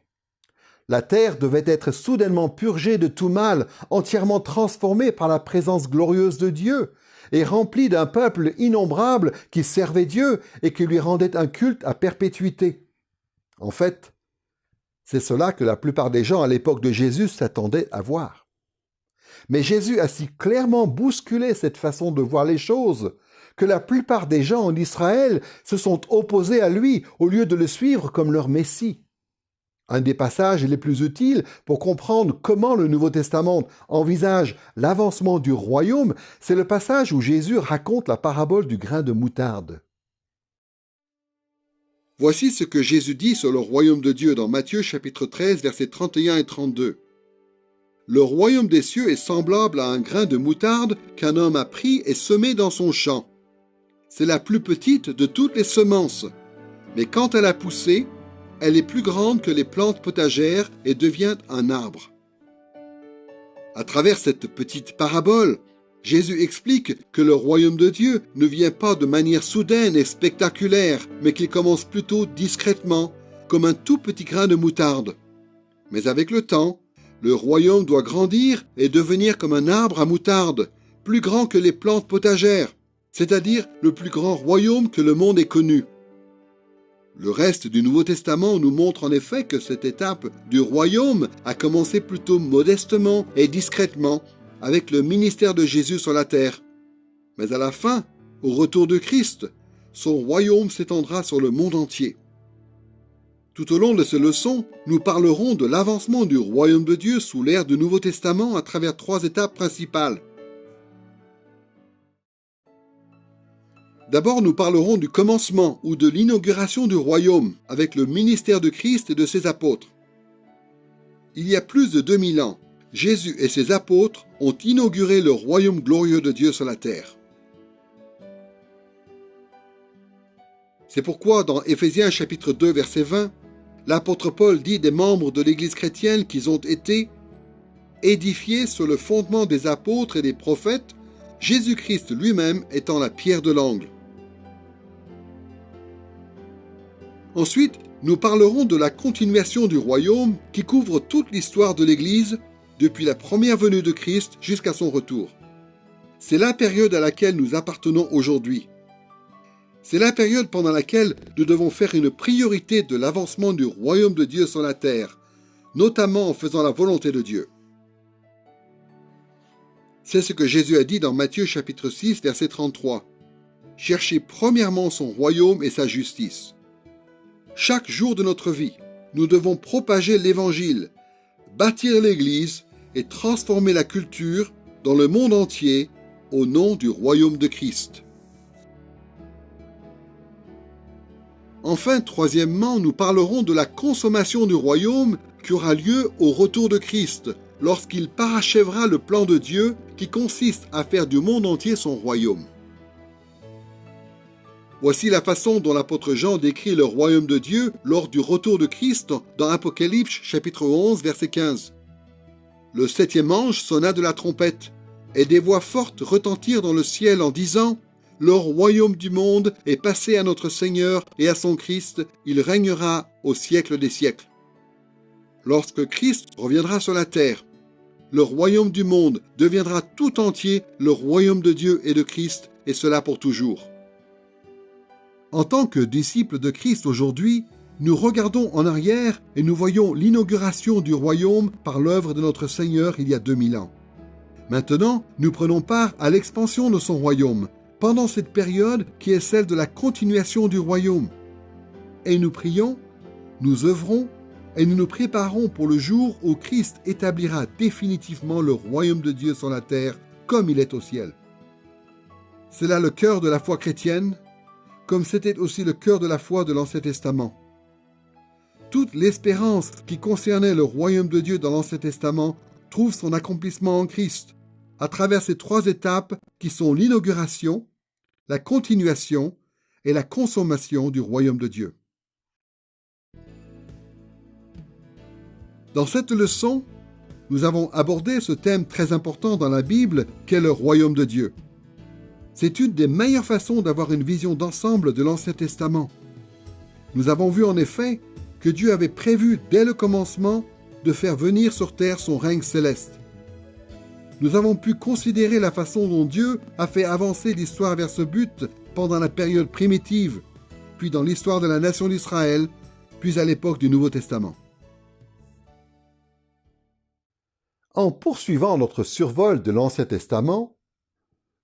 La terre devait être soudainement purgée de tout mal, entièrement transformée par la présence glorieuse de Dieu, et remplie d'un peuple innombrable qui servait Dieu et qui lui rendait un culte à perpétuité. En fait, c'est cela que la plupart des gens à l'époque de Jésus s'attendaient à voir. Mais Jésus a si clairement bousculé cette façon de voir les choses que la plupart des gens en Israël se sont opposés à lui au lieu de le suivre comme leur Messie. Un des passages les plus utiles pour comprendre comment le Nouveau Testament envisage l'avancement du royaume, c'est le passage où Jésus raconte la parabole du grain de moutarde. Voici ce que Jésus dit sur le royaume de Dieu dans Matthieu chapitre 13, versets 31 et 32. « Le royaume des cieux est semblable à un grain de moutarde qu'un homme a pris et semé dans son champ. C'est la plus petite de toutes les semences, mais quand elle a poussé, elle est plus grande que les plantes potagères et devient un arbre. » À travers cette petite parabole, Jésus explique que le royaume de Dieu ne vient pas de manière soudaine et spectaculaire, mais qu'il commence plutôt discrètement, comme un tout petit grain de moutarde. Mais avec le temps, le royaume doit grandir et devenir comme un arbre à moutarde, plus grand que les plantes potagères, c'est-à-dire le plus grand royaume que le monde ait connu. Le reste du Nouveau Testament nous montre en effet que cette étape du royaume a commencé plutôt modestement et discrètement avec le ministère de Jésus sur la terre. Mais à la fin, au retour de Christ, son royaume s'étendra sur le monde entier. Tout au long de ces leçons, nous parlerons de l'avancement du royaume de Dieu sous l'ère du Nouveau Testament à travers 3 étapes principales. D'abord, nous parlerons du commencement ou de l'inauguration du royaume avec le ministère de Christ et de ses apôtres. Il y a plus de 2000 ans, Jésus et ses apôtres ont inauguré le royaume glorieux de Dieu sur la terre. C'est pourquoi dans Éphésiens chapitre 2 verset 20, l'apôtre Paul dit des membres de l'Église chrétienne qu'ils ont été édifiés sur le fondement des apôtres et des prophètes, Jésus-Christ lui-même étant la pierre de l'angle. Ensuite, nous parlerons de la continuation du royaume qui couvre toute l'histoire de l'Église depuis la première venue de Christ jusqu'à son retour. C'est la période à laquelle nous appartenons aujourd'hui. C'est la période pendant laquelle nous devons faire une priorité de l'avancement du royaume de Dieu sur la terre, notamment en faisant la volonté de Dieu. C'est ce que Jésus a dit dans Matthieu chapitre 6, verset 33. « Cherchez premièrement son royaume et sa justice. » Chaque jour de notre vie, nous devons propager l'Évangile, bâtir l'Église et transformer la culture dans le monde entier au nom du royaume de Christ. Enfin, troisièmement, nous parlerons de la consommation du royaume qui aura lieu au retour de Christ, lorsqu'il parachèvera le plan de Dieu qui consiste à faire du monde entier son royaume. Voici la façon dont l'apôtre Jean décrit le royaume de Dieu lors du retour de Christ dans Apocalypse chapitre 11 verset 15. Le 7e ange sonna de la trompette, et des voix fortes retentirent dans le ciel en disant « Le royaume du monde est passé à notre Seigneur et à son Christ, il régnera au siècle des siècles. » Lorsque Christ reviendra sur la terre, le royaume du monde deviendra tout entier le royaume de Dieu et de Christ, et cela pour toujours. En tant que disciples de Christ aujourd'hui, nous regardons en arrière et nous voyons l'inauguration du royaume par l'œuvre de notre Seigneur il y a 2000 ans. Maintenant, nous prenons part à l'expansion de son royaume, pendant cette période qui est celle de la continuation du royaume. Et nous prions, nous œuvrons et nous nous préparons pour le jour où Christ établira définitivement le royaume de Dieu sur la terre comme il est au ciel. C'est là le cœur de la foi chrétienne, comme c'était aussi le cœur de la foi de l'Ancien Testament. Toute l'espérance qui concernait le royaume de Dieu dans l'Ancien Testament trouve son accomplissement en Christ, à travers ces 3 étapes qui sont l'inauguration, la continuation et la consommation du royaume de Dieu. Dans cette leçon, nous avons abordé ce thème très important dans la Bible qu'est le royaume de Dieu. C'est une des meilleures façons d'avoir une vision d'ensemble de l'Ancien Testament. Nous avons vu en effet que Dieu avait prévu dès le commencement de faire venir sur terre son règne céleste. Nous avons pu considérer la façon dont Dieu a fait avancer l'histoire vers ce but pendant la période primitive, puis dans l'histoire de la nation d'Israël, puis à l'époque du Nouveau Testament. En poursuivant notre survol de l'Ancien Testament,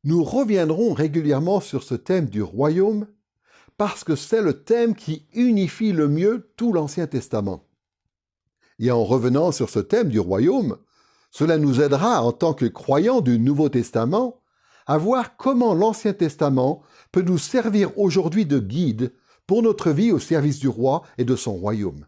nous reviendrons régulièrement sur ce thème du royaume parce que c'est le thème qui unifie le mieux tout l'Ancien Testament. Et en revenant sur ce thème du royaume, cela nous aidera en tant que croyants du Nouveau Testament à voir comment l'Ancien Testament peut nous servir aujourd'hui de guide pour notre vie au service du roi et de son royaume.